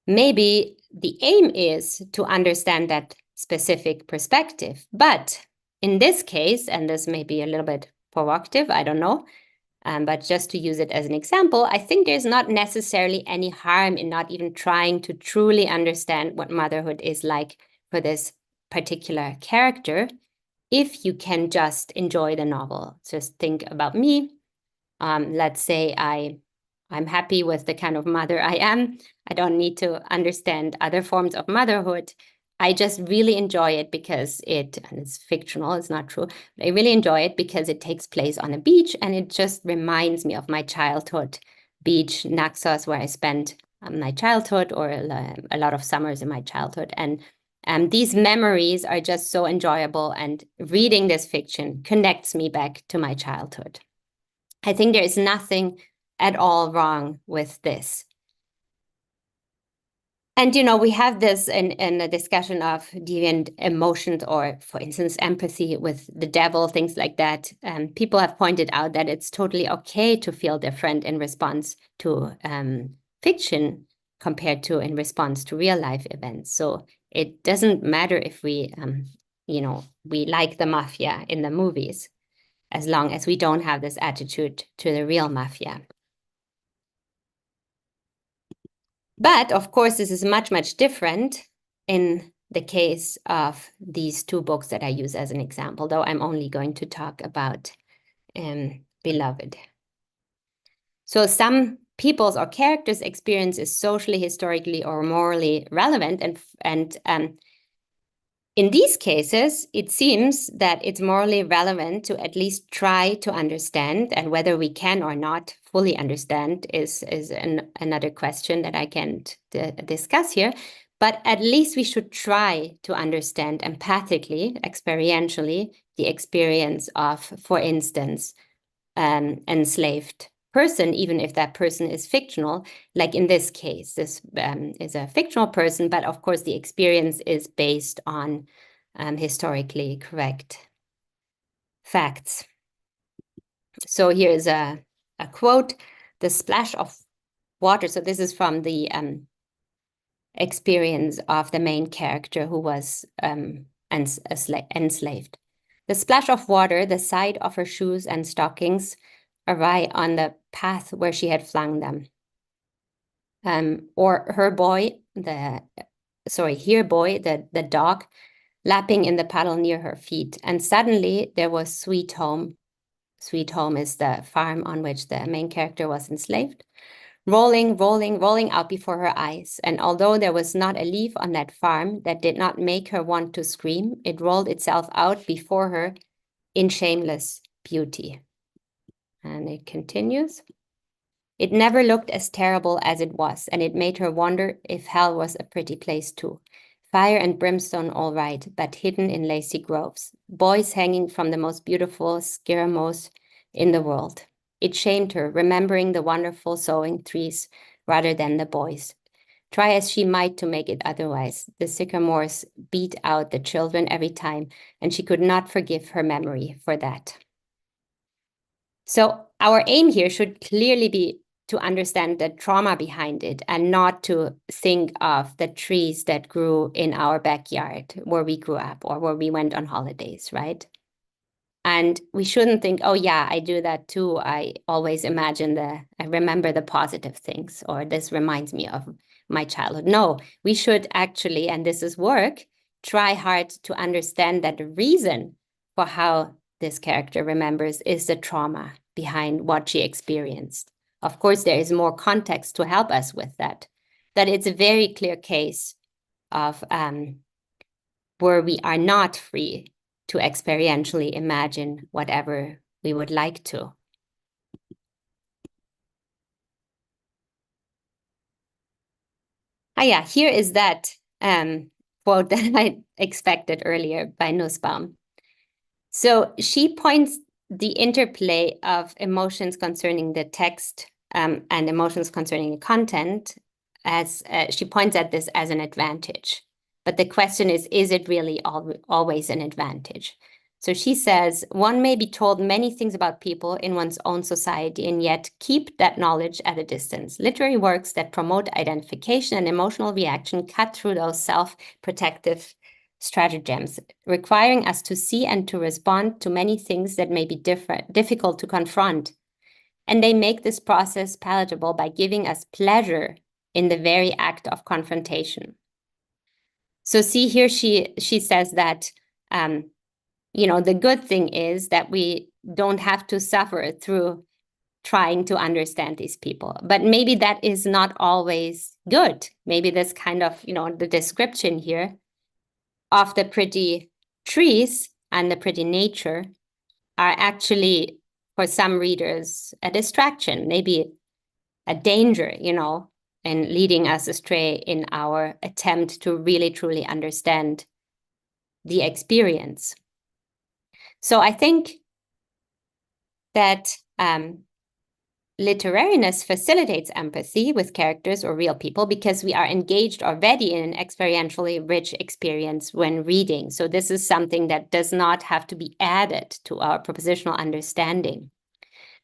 [SPEAKER 2] maybe the aim is to understand that specific perspective. But in this case, and this may be a little bit provocative, I don't know, but just to use it as an example, I think there's not necessarily any harm in not even trying to truly understand what motherhood is like for this particular character, if you can just enjoy the novel. Just think about me. Let's say I'm happy with the kind of mother I am. I don't need to understand other forms of motherhood. I just really enjoy it because and it's fictional, it's not true, but I really enjoy it because it takes place on a beach and it just reminds me of my childhood beach, Naxos, where I spent my childhood, or a lot of summers in my childhood. And these memories are just so enjoyable, and reading this fiction connects me back to my childhood. I think there is nothing at all wrong with this. And, we have this in a discussion of deviant emotions, or, for instance, empathy with the devil, things like that. People have pointed out that it's totally okay to feel different in response to fiction compared to in response to real life events. So it doesn't matter if we like the mafia in the movies, as long as we don't have this attitude to the real mafia. But of course, this is much, much different in the case of these two books that I use as an example, though I'm only going to talk about Beloved. So some people's or characters' experience is socially, historically, or morally relevant, and in these cases, it seems that it's morally relevant to at least try to understand, and whether we can or not fully understand is another question that I can't discuss here. But at least we should try to understand empathically, experientially, the experience of, for instance, enslaved person, even if that person is fictional. Like in this case, this is a fictional person, but of course the experience is based on historically correct facts. So here is a quote: "The splash of water," so this is from the experience of the main character who was enslaved. "The splash of water, the sight of her shoes and stockings awry on the path where she had flung them. Or her boy, the dog, lapping in the puddle near her feet. And suddenly there was Sweet Home." Sweet Home is the farm on which the main character was enslaved. "Rolling, rolling, rolling out before her eyes. And although there was not a leaf on that farm that did not make her want to scream, it rolled itself out before her in shameless beauty." And it continues. "It never looked as terrible as it was, and it made her wonder if hell was a pretty place too. Fire and brimstone all right, but hidden in lacy groves. Boys hanging from the most beautiful skirmos in the world. It shamed her, remembering the wonderful sowing trees rather than the boys. Try as she might to make it otherwise. The sycamores beat out the children every time, and she could not forgive her memory for that." So our aim here should clearly be to understand the trauma behind it, and not to think of the trees that grew in our backyard where we grew up or where we went on holidays, right? And we shouldn't think, oh yeah, I do that too. I always imagine I remember the positive things, or this reminds me of my childhood. No, we should actually, and this is work, try hard to understand that the reason for how this character remembers is the trauma behind what she experienced. Of course, there is more context to help us with that. That it's a very clear case of where we are not free to experientially imagine whatever we would like to. Ah, yeah, here is that quote that I expected earlier by Nussbaum. So she points the interplay of emotions concerning the text and emotions concerning the content as she points at this as an advantage. But the question is it really always an advantage? So she says, one may be told many things about people in one's own society and yet keep that knowledge at a distance. Literary works that promote identification and emotional reaction cut through those self-protective stratagems, requiring us to see and to respond to many things that may be difficult to confront. And they make this process palatable by giving us pleasure in the very act of confrontation. So see here, she says that, the good thing is that we don't have to suffer through trying to understand these people. But maybe that is not always good. Maybe this kind of, the description here of the pretty trees and the pretty nature are actually, for some readers, a distraction, maybe a danger, and leading us astray in our attempt to really truly understand the experience. So I think that literariness facilitates empathy with characters or real people because we are engaged already in an experientially rich experience when reading. So this is something that does not have to be added to our propositional understanding.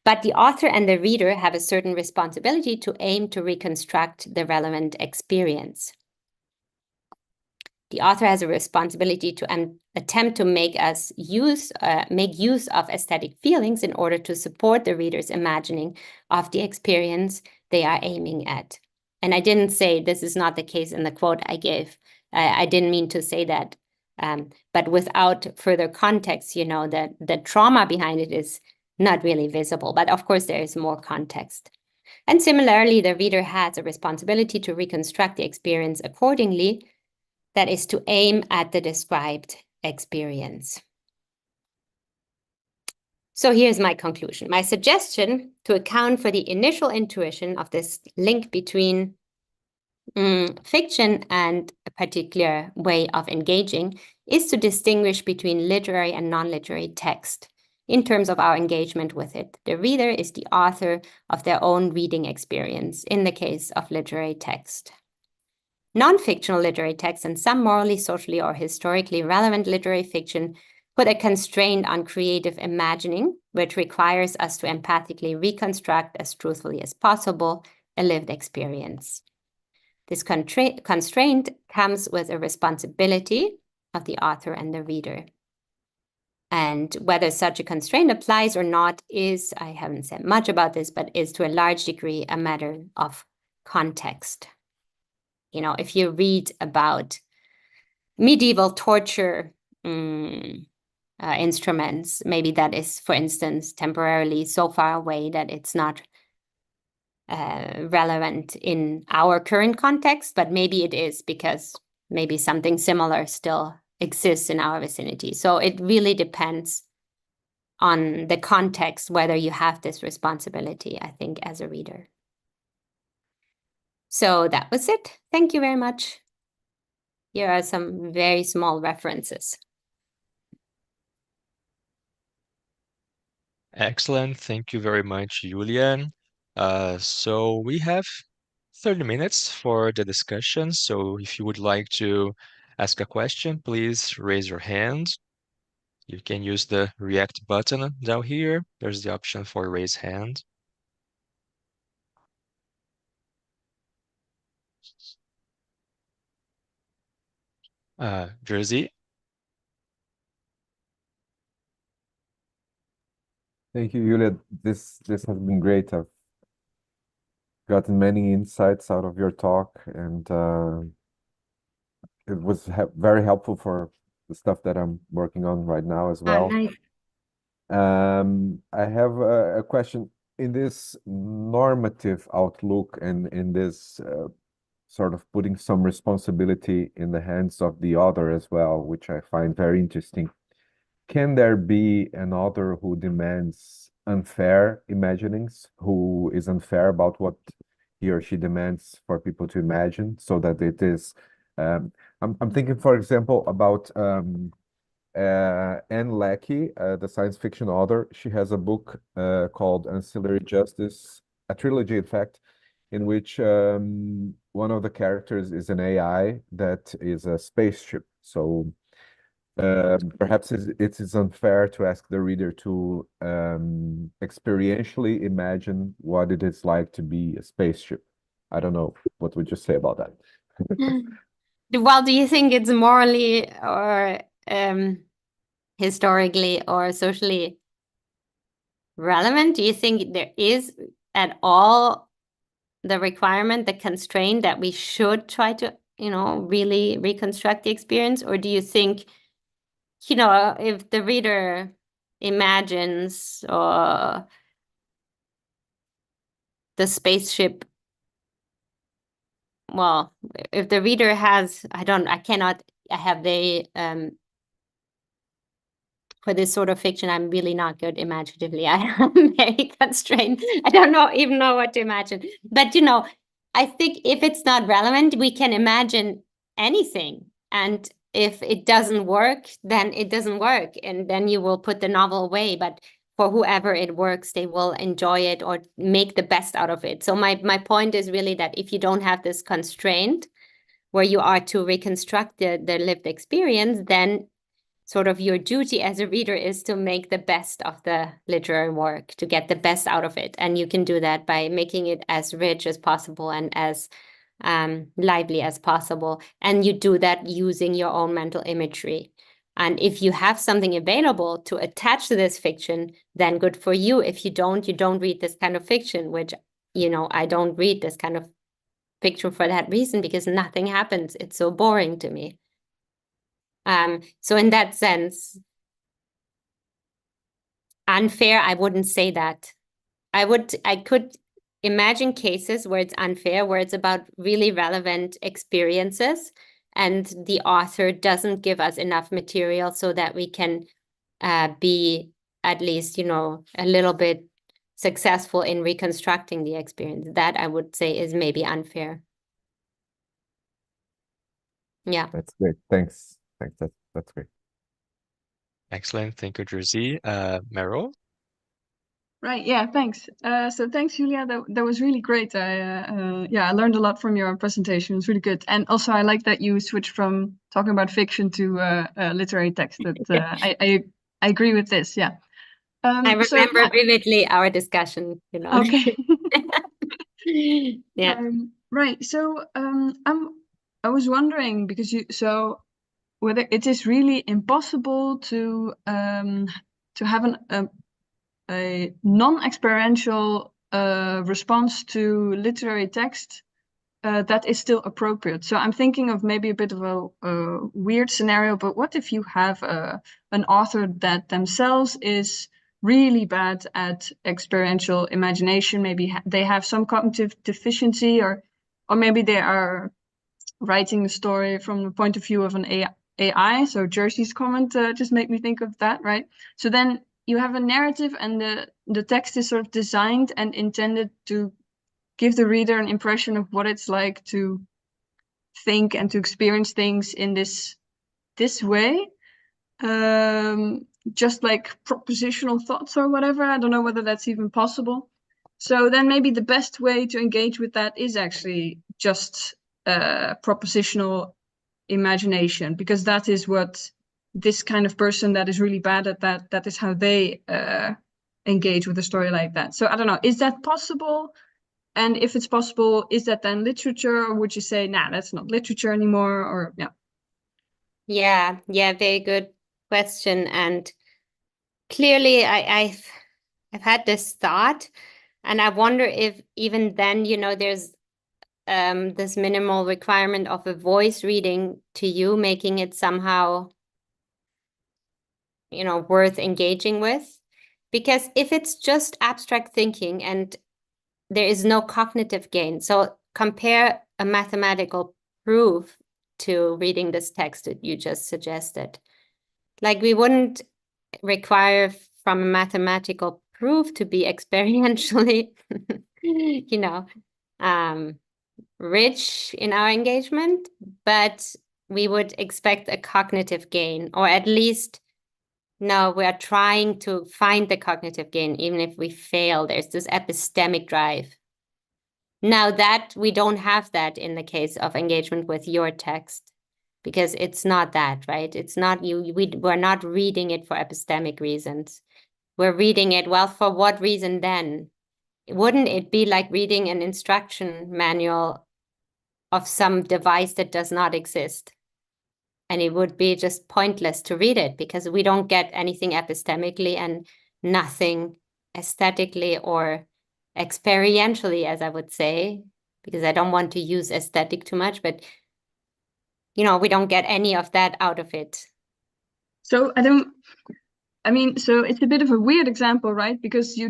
[SPEAKER 2] But the author and the reader have a certain responsibility to aim to reconstruct the relevant experience. The author has a responsibility to attempt to make use of aesthetic feelings in order to support the reader's imagining of the experience they are aiming at. And I didn't say this is not the case in the quote I gave. I didn't mean to say that. But without further context, that the trauma behind it is not really visible. But of course, there is more context. And similarly, the reader has a responsibility to reconstruct the experience accordingly, that is to aim at the described experience. So here's my conclusion. My suggestion to account for the initial intuition of this link between fiction and a particular way of engaging is to distinguish between literary and non-literary text in terms of our engagement with it. The reader is the author of their own reading experience in the case of literary text. Non-fictional literary texts and some morally, socially, or historically relevant literary fiction put a constraint on creative imagining, which requires us to empathically reconstruct as truthfully as possible a lived experience. This constraint comes with a responsibility of the author and the reader. And whether such a constraint applies or not is, I haven't said much about this, but is to a large degree a matter of context. If you read about medieval torture instruments, maybe that is, for instance, temporarily so far away that it's not relevant in our current context, but maybe it is because maybe something similar still exists in our vicinity. So it really depends on the context whether you have this responsibility, I think, as a reader. So that was it. Thank you very much. Here are some very small references.
[SPEAKER 1] Excellent. Thank you very much, Julian. So we have 30 minutes for the discussion. So if you would like to ask a question, please raise your hand. You can use the react button down here. There's the option for raise hand. Jersey.
[SPEAKER 3] Thank you, Julia. This has been great. I've gotten many insights out of your talk, and it was very helpful for the stuff that I'm working on right now as well.
[SPEAKER 2] Nice.
[SPEAKER 3] I have a question. In this normative outlook and in this sort of putting some responsibility in the hands of the author as well, which I find very interesting. can there be an author who demands unfair imaginings, who is unfair about what he or she demands for people to imagine, so that it is I'm thinking, for example, about Anne Leckie, the science fiction author. She has a book called Ancillary Justice, a trilogy, in fact, in which one of the characters is an AI that is a spaceship. So perhaps it is unfair to ask the reader to experientially imagine what it is like to be a spaceship. I don't know. What would you say about that?
[SPEAKER 2] Well, do you think it's morally or historically or socially relevant? Do you think there is at all the requirement, the constraint that we should try to, really reconstruct the experience? Or do you think, if the reader imagines the spaceship, well, if the reader has, I have the for this sort of fiction, I'm really not good imaginatively. I am very constrained. I don't even know what to imagine. But, I think if it's not relevant, we can imagine anything. And if it doesn't work, then it doesn't work. And then you will put the novel away. But for whoever it works, they will enjoy it or make the best out of it. So my point is really that if you don't have this constraint where you are to reconstruct the lived experience, then sort of your duty as a reader is to make the best of the literary work, to get the best out of it. And you can do that by making it as rich as possible and as lively as possible. And you do that using your own mental imagery. And if you have something available to attach to this fiction, then good for you. If you don't read this kind of fiction, which, I don't read this kind of fiction for that reason, because nothing happens. It's so boring to me. So in that sense, unfair, I wouldn't say that. I could imagine cases where it's unfair, where it's about really relevant experiences and the author doesn't give us enough material so that we can be at least, a little bit successful in reconstructing the experience. That I would say is maybe unfair. Yeah.
[SPEAKER 3] That's great. Thanks. That's great.
[SPEAKER 1] Excellent. Thank you, Jersey. Meryl?
[SPEAKER 4] Right. Yeah. Thanks. So thanks, Julia. That was really great. I learned a lot from your presentation. It was really good. And also, I like that you switched from talking about fiction to literary text. That I agree with this. Yeah.
[SPEAKER 2] I remember vividly our discussion.
[SPEAKER 4] Okay.
[SPEAKER 2] Yeah.
[SPEAKER 4] Right. So I was wondering whether it is really impossible to have a non-experiential response to literary text that is still appropriate. So I'm thinking of maybe a bit of a weird scenario, but what if you have an author that themselves is really bad at experiential imagination? Maybe they have some cognitive deficiency, or maybe they are writing the story from the point of view of an AI. So Jersey's comment just made me think of that, right? So then you have a narrative and the text is sort of designed and intended to give the reader an impression of what it's like to think and to experience things in this way. Just like propositional thoughts or whatever. I don't know whether that's even possible. So then maybe the best way to engage with that is actually just propositional imagination, because that is what this kind of person that is really bad at that is how they engage with a story like that. So I don't know, is that possible? And if it's possible, is that then literature, or would you say, nah, that's not literature anymore? Or
[SPEAKER 2] Yeah, very good question. And clearly I've had this thought, and I wonder if even then, there's this minimal requirement of a voice reading to you, making it somehow, worth engaging with. Because if it's just abstract thinking and there is no cognitive gain, so compare a mathematical proof to reading this text that you just suggested. Like, we wouldn't require from a mathematical proof to be experientially, you know, rich in our engagement, but we would expect a cognitive gain, or at least, no, we are trying to find the cognitive gain, even if we fail. There's this epistemic drive. Now that we don't have that in the case of engagement with your text, because it's not that, right? It's not we're not reading it for epistemic reasons. We're reading it, well, for what reason then? Wouldn't it be like reading an instruction manual of some device that does not exist? And it would be just pointless to read it because we don't get anything epistemically and nothing aesthetically or experientially, as I would say, because I don't want to use aesthetic too much, but we don't get any of that out of it.
[SPEAKER 4] So so it's a bit of a weird example, right? Because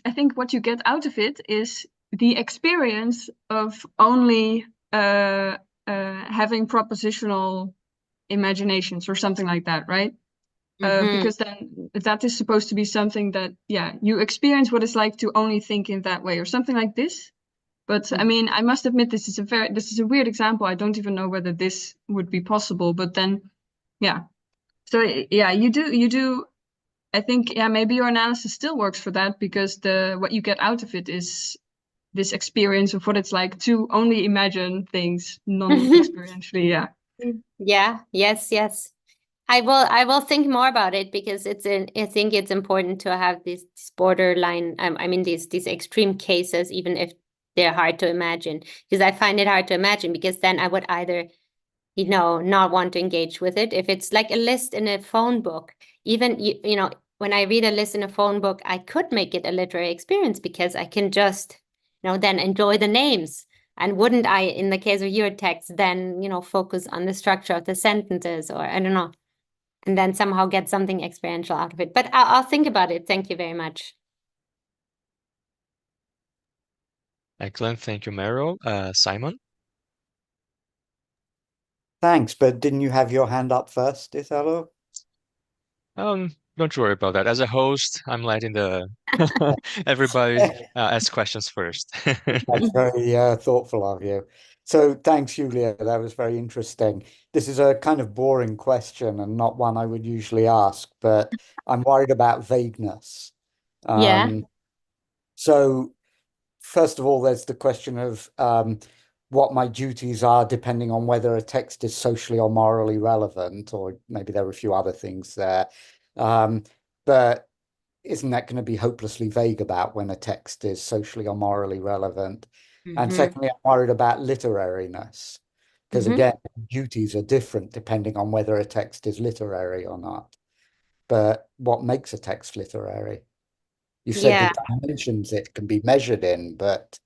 [SPEAKER 4] I think what you get out of it is the experience of only having propositional imaginations or something like that, right? Because then that is supposed to be something that, you experience what it's like to only think in that way or something like this. But I mean, I must admit, this is a weird example. I don't even know whether this would be possible, but then, yeah. So yeah, you do. I think, maybe your analysis still works for that because what you get out of it is this experience of what it's like to only imagine things non-experientially. Yeah.
[SPEAKER 2] Yeah. Yes. I will think more about it because I think it's important to have this borderline. I mean, these extreme cases, even if they're hard to imagine, because I find it hard to imagine because then I would either, not want to engage with it. If it's like a list in a phone book, even, when I read a list in a phone book, I could make it a literary experience because I can just, then enjoy the names. And wouldn't I, in the case of your text, then, focus on the structure of the sentences, or I don't know, and then somehow get something experiential out of it. But I'll think about it. Thank you very much.
[SPEAKER 1] Excellent. Thank you, Meryl. Simon?
[SPEAKER 5] Thanks, but didn't you have your hand up first, Italo?
[SPEAKER 1] Don't worry about that. As a host, I'm letting everybody ask questions first.
[SPEAKER 5] That's very thoughtful of you. So thanks, Julia. That was very interesting. This is a kind of boring question and not one I would usually ask, but I'm worried about vagueness.
[SPEAKER 2] Yeah.
[SPEAKER 5] So first of all, there's the question of what my duties are depending on whether a text is socially or morally relevant, or maybe there are a few other things there. But isn't that going to be hopelessly vague about when a text is socially or morally relevant? And secondly, I'm worried about literariness, because again, duties are different depending on whether a text is literary or not. But what makes a text literary? You said the dimensions it can be measured in, but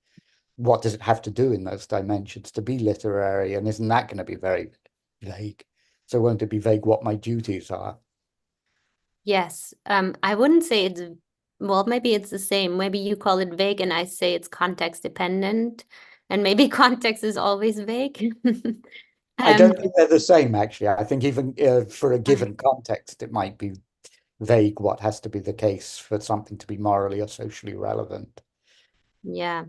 [SPEAKER 5] what does it have to do in those dimensions to be literary? And isn't that going to be very vague? So won't it be vague what my duties are?
[SPEAKER 2] Yes. I wouldn't say it's, well, maybe it's the same. Maybe you call it vague and I say it's context dependent. And maybe context is always vague.
[SPEAKER 5] I don't think they're the same, actually. I think even for a given context, it might be vague what has to be the case for something to be morally or socially relevant.
[SPEAKER 2] Yeah.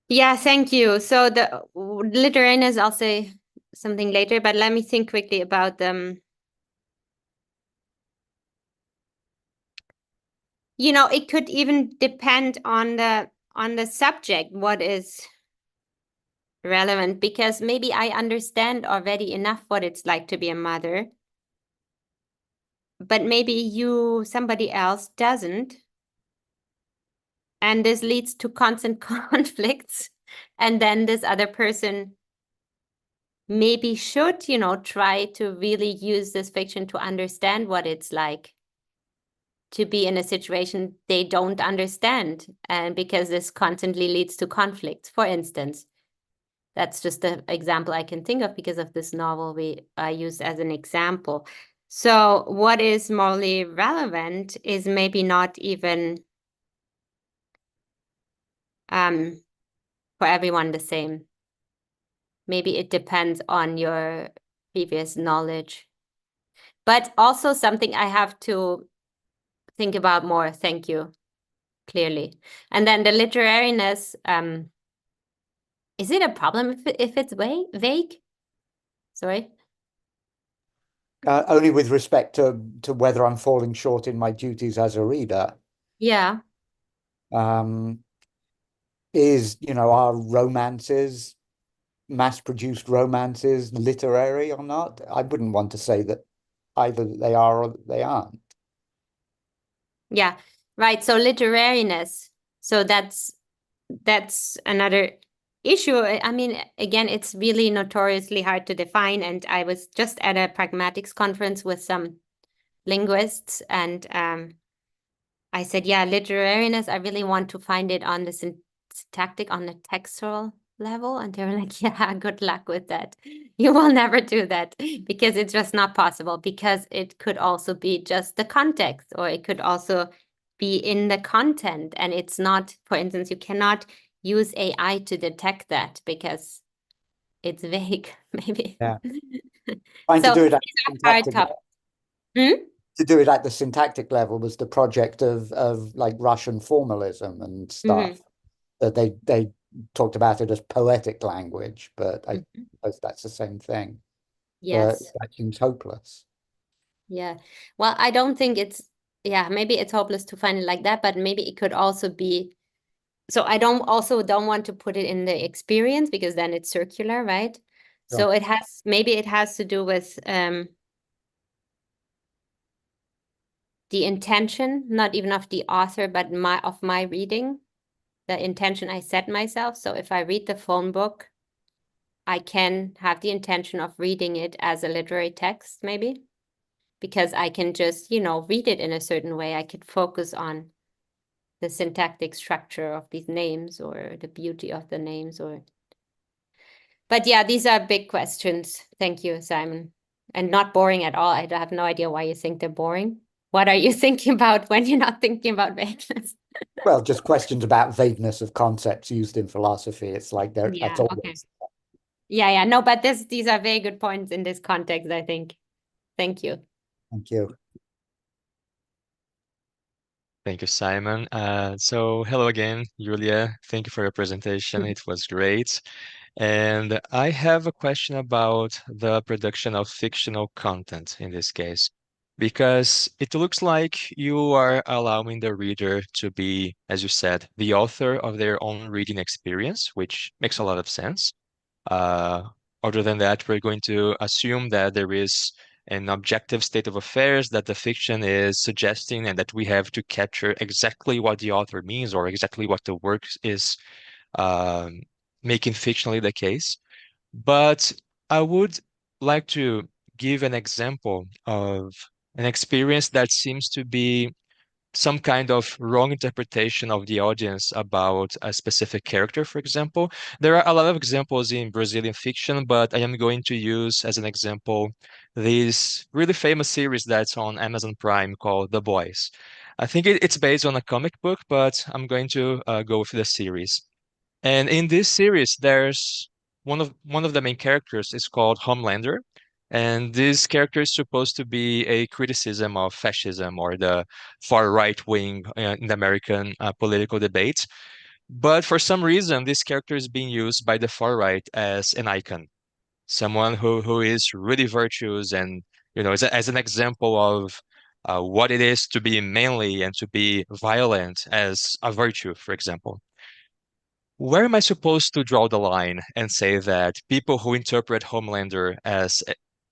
[SPEAKER 2] Yeah, thank you. So the literariness, I'll say something later, but let me think quickly about them. It could even depend on the subject, what is relevant, because maybe I understand already enough what it's like to be a mother, but maybe somebody else doesn't. And this leads to constant conflicts. And then this other person maybe should, try to really use this fiction to understand what it's like to be in a situation they don't understand. And because this constantly leads to conflicts, for instance. That's just an example I can think of because of this novel I used as an example. So what is morally relevant is maybe not even for everyone the same. Maybe it depends on your previous knowledge. but also something I have to think about more. Thank you, clearly. And then the literariness, is it a problem if it's vague? Sorry.
[SPEAKER 5] Only with respect to whether I'm falling short in my duties as a reader.
[SPEAKER 2] Yeah.
[SPEAKER 5] Is, are romances, mass-produced romances, literary or not? I wouldn't want to say that either they are or they aren't.
[SPEAKER 2] Yeah, right. So literariness. So that's another issue. I mean, again, it's really notoriously hard to define. And I was just at a pragmatics conference with some linguists, and I said, yeah, literariness, I really want to find it on the syntactic, on the textual level. And they were like, yeah, good luck with that. You will never do that because it's just not possible, because it could also be just the context, or it could also be in the content. And it's not, for instance, you cannot use AI to detect that because it's vague, maybe.
[SPEAKER 5] Yeah. Trying to do it at the syntactic level. To do it at the syntactic level was the project of like Russian formalism and stuff. That they talked about it as poetic language, but I suppose that's the same thing.
[SPEAKER 2] Yes.
[SPEAKER 5] But that seems hopeless.
[SPEAKER 2] Yeah. Well, I don't think it's, yeah, maybe it's hopeless to find it like that, but maybe it could also be, so I don't want to put it in the experience, because then it's circular, right?
[SPEAKER 5] Sure.
[SPEAKER 2] So maybe it has to do with the intention, not even of the author, but of my reading, the intention I set myself. So if I read the phone book, I can have the intention of reading it as a literary text, maybe, because I can just, read it in a certain way. I could focus on the syntactic structure of these names, or the beauty of the names, but yeah, these are big questions. Thank you, Simon. And not boring at all. I have no idea why you think they're boring. What are you thinking about when you're not thinking about vagueness?
[SPEAKER 5] Well, just questions about vagueness of concepts used in philosophy. It's like that's always.
[SPEAKER 2] Okay. Yeah. No, but these are very good points in this context, I think. Thank you.
[SPEAKER 5] Thank you.
[SPEAKER 1] Thank you, Simon. So hello again, Julia. Thank you for your presentation. It was great. And I have a question about the production of fictional content in this case, because it looks like you are allowing the reader to be, as you said, the author of their own reading experience, which makes a lot of sense. Other than that, we're going to assume that there is an objective state of affairs that the fiction is suggesting, and that we have to capture exactly what the author means, or exactly what the work is making fictionally the case. But I would like to give an example of an experience that seems to be some kind of wrong interpretation of the audience about a specific character, for example. There are a lot of examples in Brazilian fiction, but I am going to use as an example this really famous series that's on Amazon Prime called The Boys. I think it's based on a comic book, but I'm going to go with the series. And in this series, there's one of the main characters is called Homelander, and this character is supposed to be a criticism of fascism, or the far right wing in the American political debate. But for some reason, this character is being used by the far right as an icon, someone who is really virtuous, and as an example of what it is to be manly and to be violent as a virtue, for example. Where am I supposed to draw the line and say that people who interpret Homelander as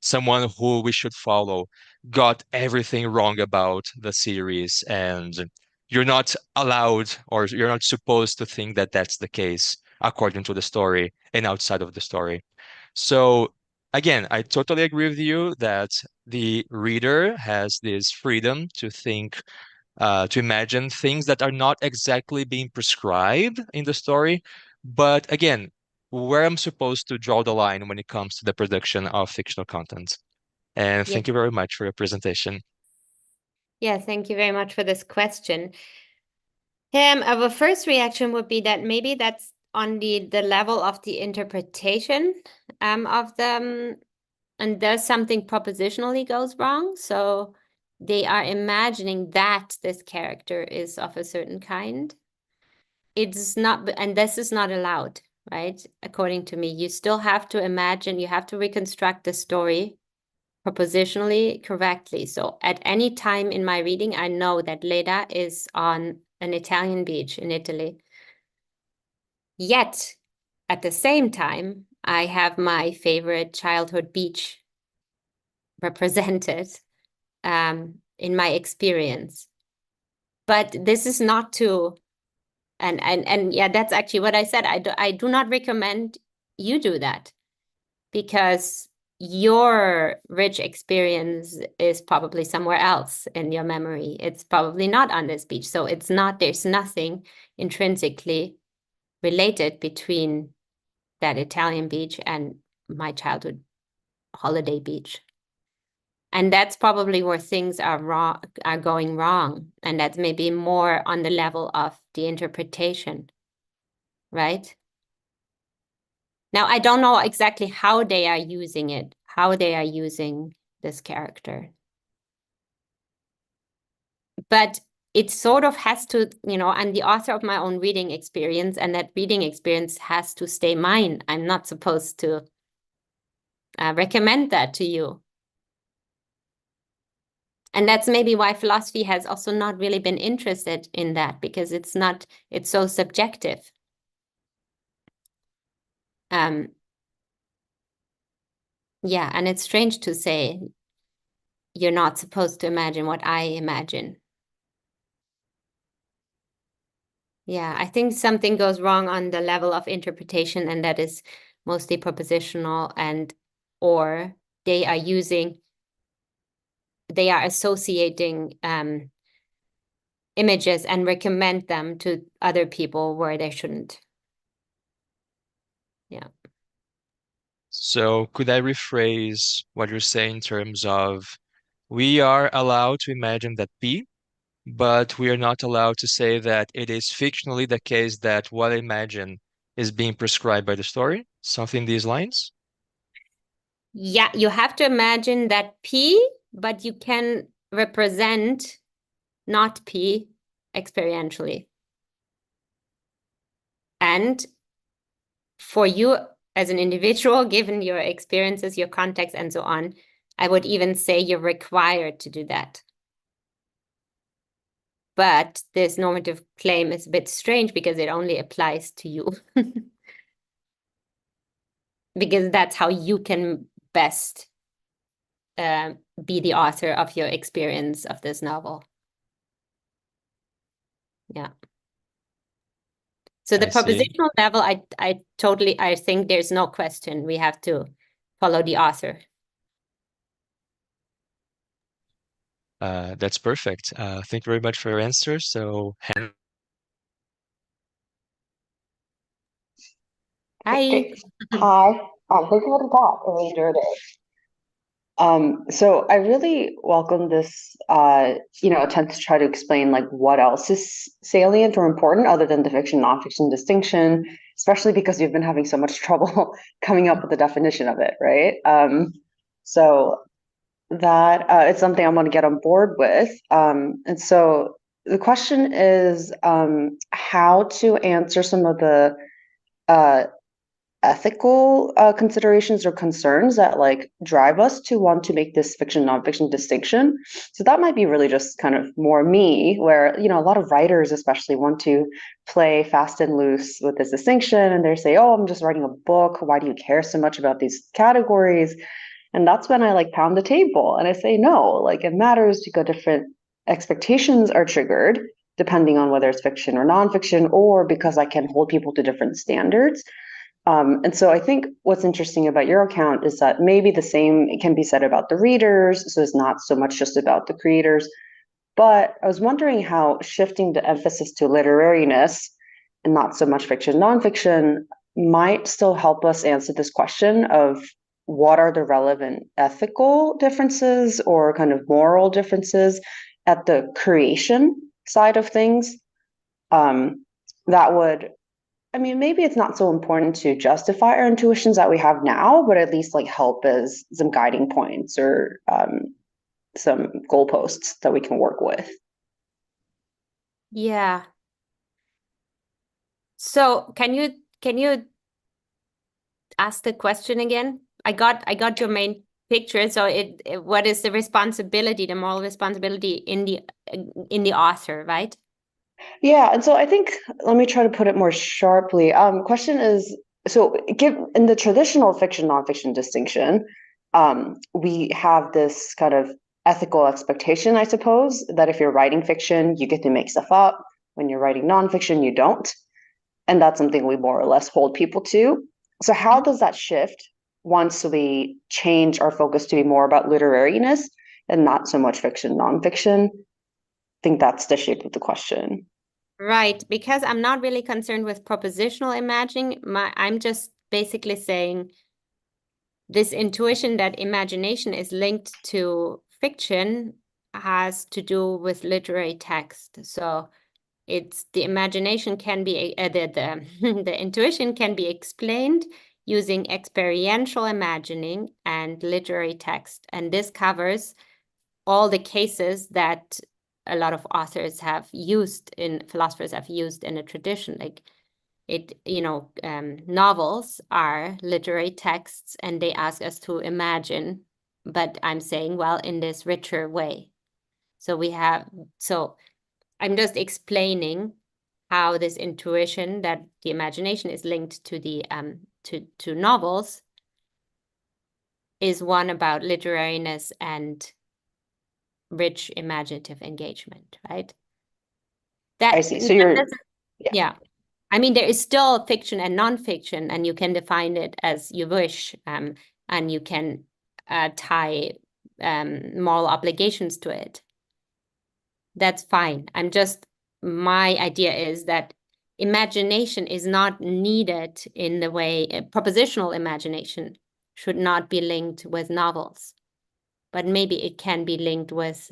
[SPEAKER 1] someone who we should follow got everything wrong about the series, and you're not allowed, or you're not supposed to think that that's the case according to the story and outside of the story? So again, I totally agree with you that the reader has this freedom to think, to imagine things that are not exactly being prescribed in the story. But again, where I'm supposed to draw the line when it comes to the production of fictional content. And
[SPEAKER 2] Yeah.
[SPEAKER 1] thank you very much for your presentation.
[SPEAKER 2] Yeah, thank you very much for this question. Our first reaction would be that maybe that's on the level of the interpretation of the there's something propositionally goes wrong. So they are imagining that this character is of a certain kind. It's not, and this is not allowed, right? According to me, you still have to imagine, you have to reconstruct the story propositionally correctly. So at any time in my reading, I know that Leda is on an Italian beach in Italy. Yet, at the same time, I have my favorite childhood beach represented in my experience. But this is not to, and yeah, that's actually what I said. I do not recommend you do that, because your rich experience is probably somewhere else in your memory. It's probably not on this beach. So it's not, there's nothing intrinsically related between that Italian beach and my childhood holiday beach. And that's probably where things are wrong, are going wrong. And that's maybe more on the level of the interpretation, right? Now, I don't know exactly how they are using it, how they are using this character. But it sort of has to, you know, I'm the author of my own reading experience, and that reading experience has to stay mine. I'm not supposed to recommend that to you. And that's maybe why philosophy has also not really been interested in that, because it's not, it's so subjective. Yeah, and it's strange to say you're not supposed to imagine what I imagine. Yeah, I think something goes wrong on the level of interpretation, and that is mostly propositional, and or they are associating images and recommend them to other people where they shouldn't. Yeah.
[SPEAKER 1] So could I rephrase what you're saying in terms of we are allowed to imagine that P, but we are not allowed to say that it is fictionally the case that what I imagine is being prescribed by the story? Something these lines?
[SPEAKER 2] Yeah, you have to imagine that P, but you can represent not P experientially. And for you as an individual, given your experiences, your context, and so on, I would even say you're required to do that. But this normative claim is a bit strange because it only applies to you. Because that's how you can best be the author of your experience of this novel. Yeah. So the propositional level, I think there's no question. We have to follow the author.
[SPEAKER 1] That's perfect. Thank you very much for your answer. So,
[SPEAKER 2] Hi.
[SPEAKER 6] Hi. Thank you for the talk. I really enjoyed it. So I really welcome this, attempt to try to explain like what else is salient or important other than the fiction nonfiction distinction, especially because you've been having so much trouble coming up with the definition of it, right? So that it's something I'm going to get on board with. And so the question is how to answer some of the ethical considerations or concerns that like drive us to want to make this fiction nonfiction distinction. So that might be really just kind of more me, where a lot of writers especially want to play fast and loose with this distinction, and they say, oh, I'm just writing a book, why do you care so much about these categories? And that's when I like pound the table and I say, no, like it matters because different expectations are triggered depending on whether it's fiction or nonfiction, or because I can hold people to different standards. And so I think what's interesting about your account is that maybe the same can be said about the readers, so it's not so much just about the creators. But I was wondering how shifting the emphasis to literariness and not so much fiction, nonfiction might still help us answer this question of what are the relevant ethical differences or kind of moral differences at the creation side of things that would I mean, maybe it's not so important to justify our intuitions that we have now, but at least like help as some guiding points or some goalposts that we can work with.
[SPEAKER 2] Yeah. So can you ask the question again? I got your main picture. So what is the responsibility, the moral responsibility in the author, right?
[SPEAKER 6] Yeah, and so I think let me try to put it more sharply. Question is, so in the traditional fiction nonfiction distinction, we have this kind of ethical expectation, I suppose, that if you're writing fiction, you get to make stuff up. When you're writing nonfiction, you don't. And that's something we more or less hold people to. So how does that shift once we change our focus to be more about literariness and not so much fiction, nonfiction? I think that's the shape of the question.
[SPEAKER 2] Right, because I'm not really concerned with propositional imagining. I'm just basically saying this intuition that imagination is linked to fiction has to do with literary text. So it's the imagination can be the intuition can be explained using experiential imagining and literary text, and this covers all the cases that a lot of authors have used philosophers have used in a tradition. Like novels are literary texts and they ask us to imagine, but I'm saying, well, in this richer way. So I'm just explaining how this intuition that the imagination is linked to the to novels is one about literariness and rich imaginative engagement, right?
[SPEAKER 6] I see. So you're
[SPEAKER 2] yeah. I mean, there is still fiction and nonfiction, and you can define it as you wish, and you can tie moral obligations to it. That's fine. My idea is that imagination is not needed in the way propositional imagination should not be linked with novels, but maybe it can be linked with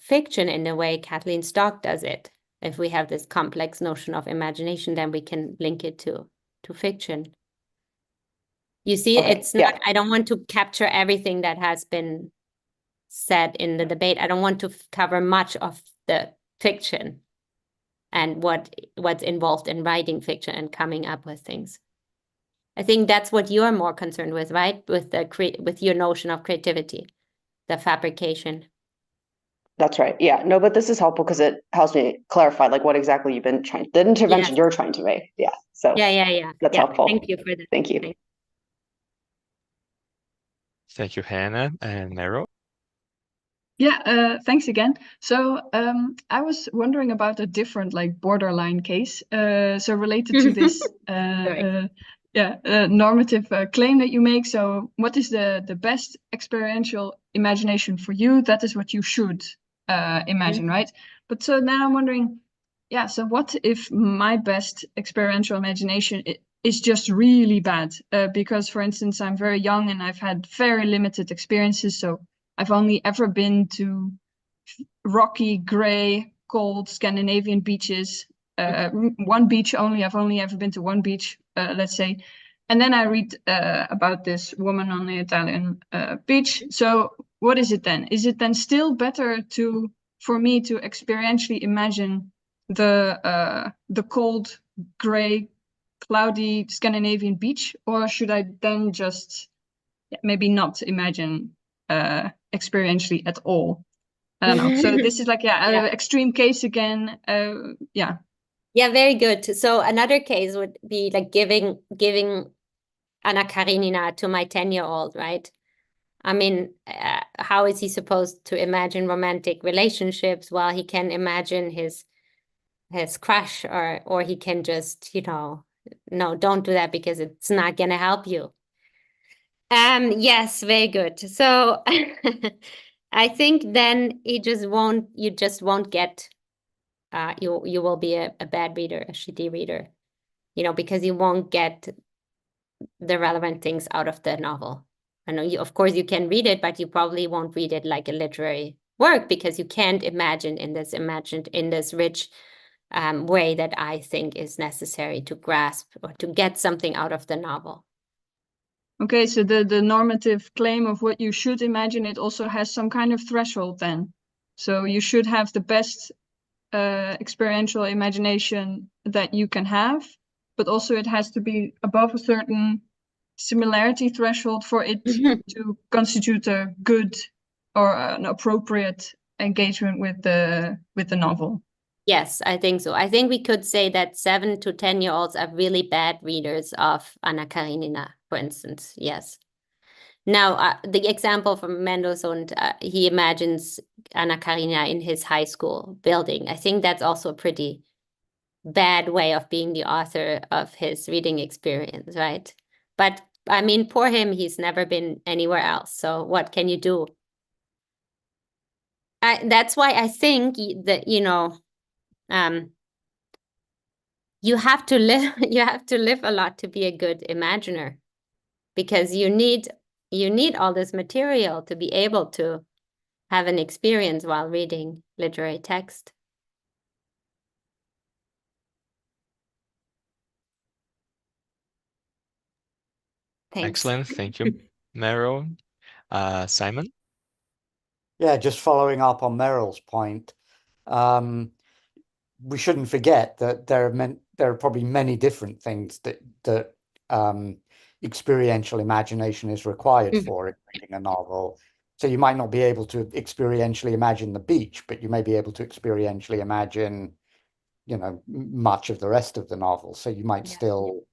[SPEAKER 2] fiction in the way Kathleen Stock does it. If we have this complex notion of imagination, then we can link it to fiction. You see,
[SPEAKER 6] okay,
[SPEAKER 2] it's not, I don't want to capture everything that has been said in the debate. I don't want to cover much of the fiction and what's involved in writing fiction and coming up with things. I think that's what you're more concerned with, right? With your notion of creativity, the fabrication.
[SPEAKER 6] That's right. Yeah. No, but this is helpful because it helps me clarify like what exactly you've been trying, the intervention you're trying to make. Yeah. So
[SPEAKER 2] yeah.
[SPEAKER 6] That's helpful.
[SPEAKER 2] Thank you for that.
[SPEAKER 6] Thank you.
[SPEAKER 1] Thank you, Hannah. And Nero?
[SPEAKER 4] Yeah, thanks again. So I was wondering about a different like borderline case. So related to this normative claim that you make. So what is the best experiential imagination for you? That is what you should imagine, right? But so now I'm wondering, yeah, so what if my best experiential imagination is just really bad? Because, for instance, I'm very young and I've had very limited experiences. So I've only ever been to rocky, gray, cold Scandinavian beaches. One beach only. I've only ever been to one beach, let's say. And then I read about this woman on the Italian beach. So what is it then? Is it then still better for me to experientially imagine the cold, gray, cloudy Scandinavian beach? Or should I then just maybe not imagine experientially at all? I don't know. So this is like an extreme case again. Yeah,
[SPEAKER 2] very good. So another case would be like giving Anna Karenina to my 10-year-old, right? I mean, how is he supposed to imagine romantic relationships while he can imagine his crush, or he can just, no, don't do that because it's not gonna help you. Yes, very good. So I think then you just won't get you will be a bad reader, a shitty reader, because you won't get the relevant things out of the novel. I know of course you can read it, but you probably won't read it like a literary work because you can't imagine in this rich way that I think is necessary to grasp or to get something out of the novel.
[SPEAKER 4] Okay, so the normative claim of what you should imagine, it also has some kind of threshold then. So you should have the best experiential imagination that you can have, but also it has to be above a certain similarity threshold for it to constitute a good or an appropriate engagement with the novel.
[SPEAKER 2] Yes, I think so. I think we could say that 7 to 10-year-olds are really bad readers of Anna Karenina, for instance. Yes. Now, the example from Mendelssohn, he imagines Anna Karenina in his high school building. I think that's also a pretty bad way of being the author of his reading experience, right? But I mean, poor him, he's never been anywhere else. So what can you do? That's why I think that, you have to live a lot to be a good imaginer, because you need all this material to be able to have an experience while reading literary text. Thanks.
[SPEAKER 1] Excellent. Thank you, Meryl. Simon?
[SPEAKER 5] Yeah, just following up on Meryl's point, we shouldn't forget that there are probably many different things that experiential imagination is required for in reading a novel. So you might not be able to experientially imagine the beach, but you may be able to experientially imagine, much of the rest of the novel. So you might still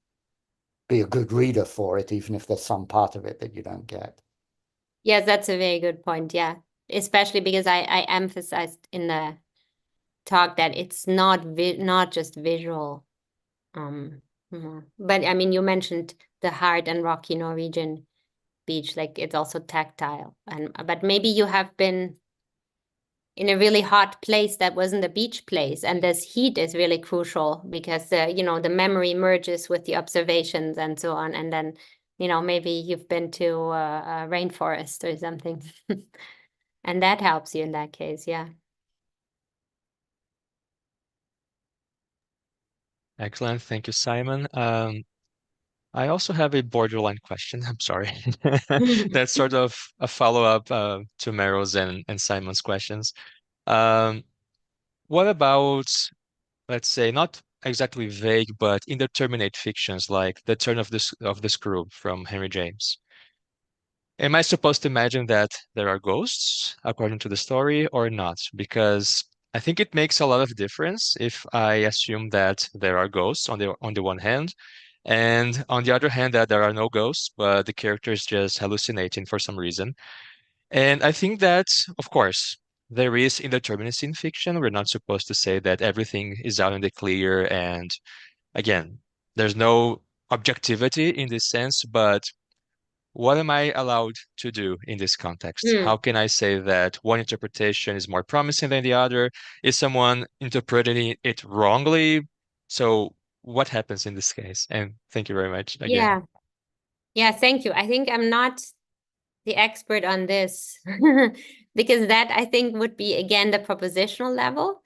[SPEAKER 5] be a good reader for it, even if there's some part of it that you don't get.
[SPEAKER 2] Yes, that's a very good point. Yeah, especially because I emphasized in the talk that it's not just visual. But I mean, you mentioned the hard and rocky Norwegian beach, like it's also tactile. But maybe you have been in a really hot place that wasn't a beach place, and this heat is really crucial because the memory merges with the observations and so on, and then maybe you've been to a rainforest or something and that helps you in that case. Yeah.
[SPEAKER 1] Excellent. Thank you, Simon. I also have a borderline question. I'm sorry. That's sort of a follow-up to Meryl's and Simon's questions. What about, let's say, not exactly vague, but indeterminate fictions like The Turn of the Screw from Henry James? Am I supposed to imagine that there are ghosts according to the story or not? Because I think it makes a lot of difference if I assume that there are ghosts on the one hand, and on the other hand that there are no ghosts, but the character is just hallucinating for some reason. And I think that, of course, there is indeterminacy in fiction. We're not supposed to say that everything is out in the clear, and again, there's no objectivity in this sense, but what am I allowed to do in this context? How can I say that one interpretation is more promising than the other? Is someone interpreting it wrongly? So what happens in this case? And thank you very much again.
[SPEAKER 2] Yeah, thank you. I think I'm not the expert on this because that I think would be again the propositional level.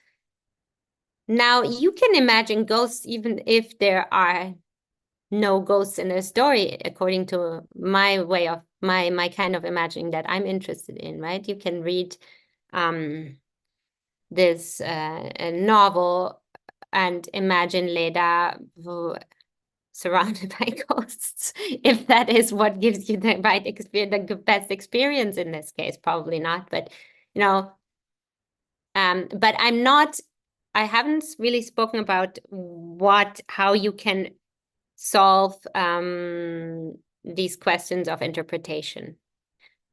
[SPEAKER 2] Now you can imagine ghosts even if there are no ghosts in a story, according to my way of my kind of imagining that I'm interested in, right? You can read this a novel and imagine Leda surrounded by ghosts, if that is what gives you the right experience, the best experience in this case. Probably not, but but I haven't really spoken about how you can solve these questions of interpretation.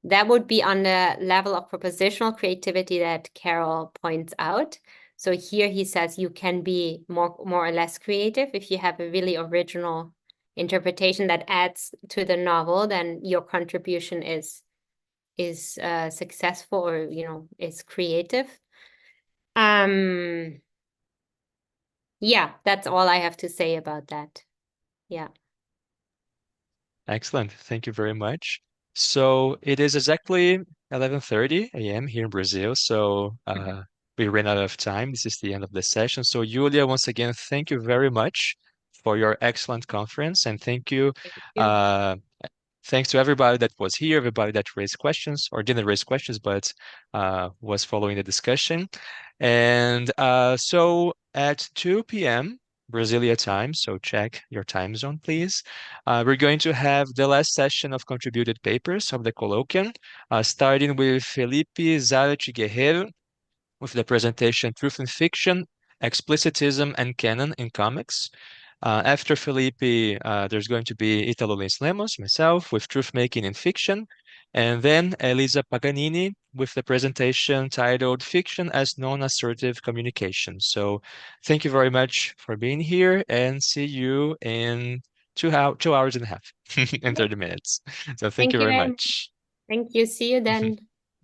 [SPEAKER 2] That would be on the level of propositional creativity that Carol points out. So here he says you can be more or less creative. If you have a really original interpretation that adds to the novel, then your contribution is successful or is creative. Yeah, that's all I have to say about that. Yeah.
[SPEAKER 1] Excellent. Thank you very much. So it is exactly 11:30 a.m. here in Brazil. So we ran out of time. This is the end of the session. So Julia, once again, thank you very much for your excellent conference, and thank you. Thanks to everybody that was here, everybody that raised questions or didn't raise questions, but was following the discussion. And so at 2 p.m. Brasilia time, so check your time zone, please. We're going to have the last session of contributed papers of the colloquium, starting with Felipe Zárate Guerreiro, with the presentation Truth in Fiction, Explicitism and Canon in Comics. After Felipe, there's going to be Italo Lins Lemos, myself, with Truth Making in Fiction, and then Elisa Paganini with the presentation titled Fiction as Non-Assertive Communication. So thank you very much for being here, and see you in 2 hours and a half, in 30 minutes. So thank you very much.
[SPEAKER 2] Thank you. See you then.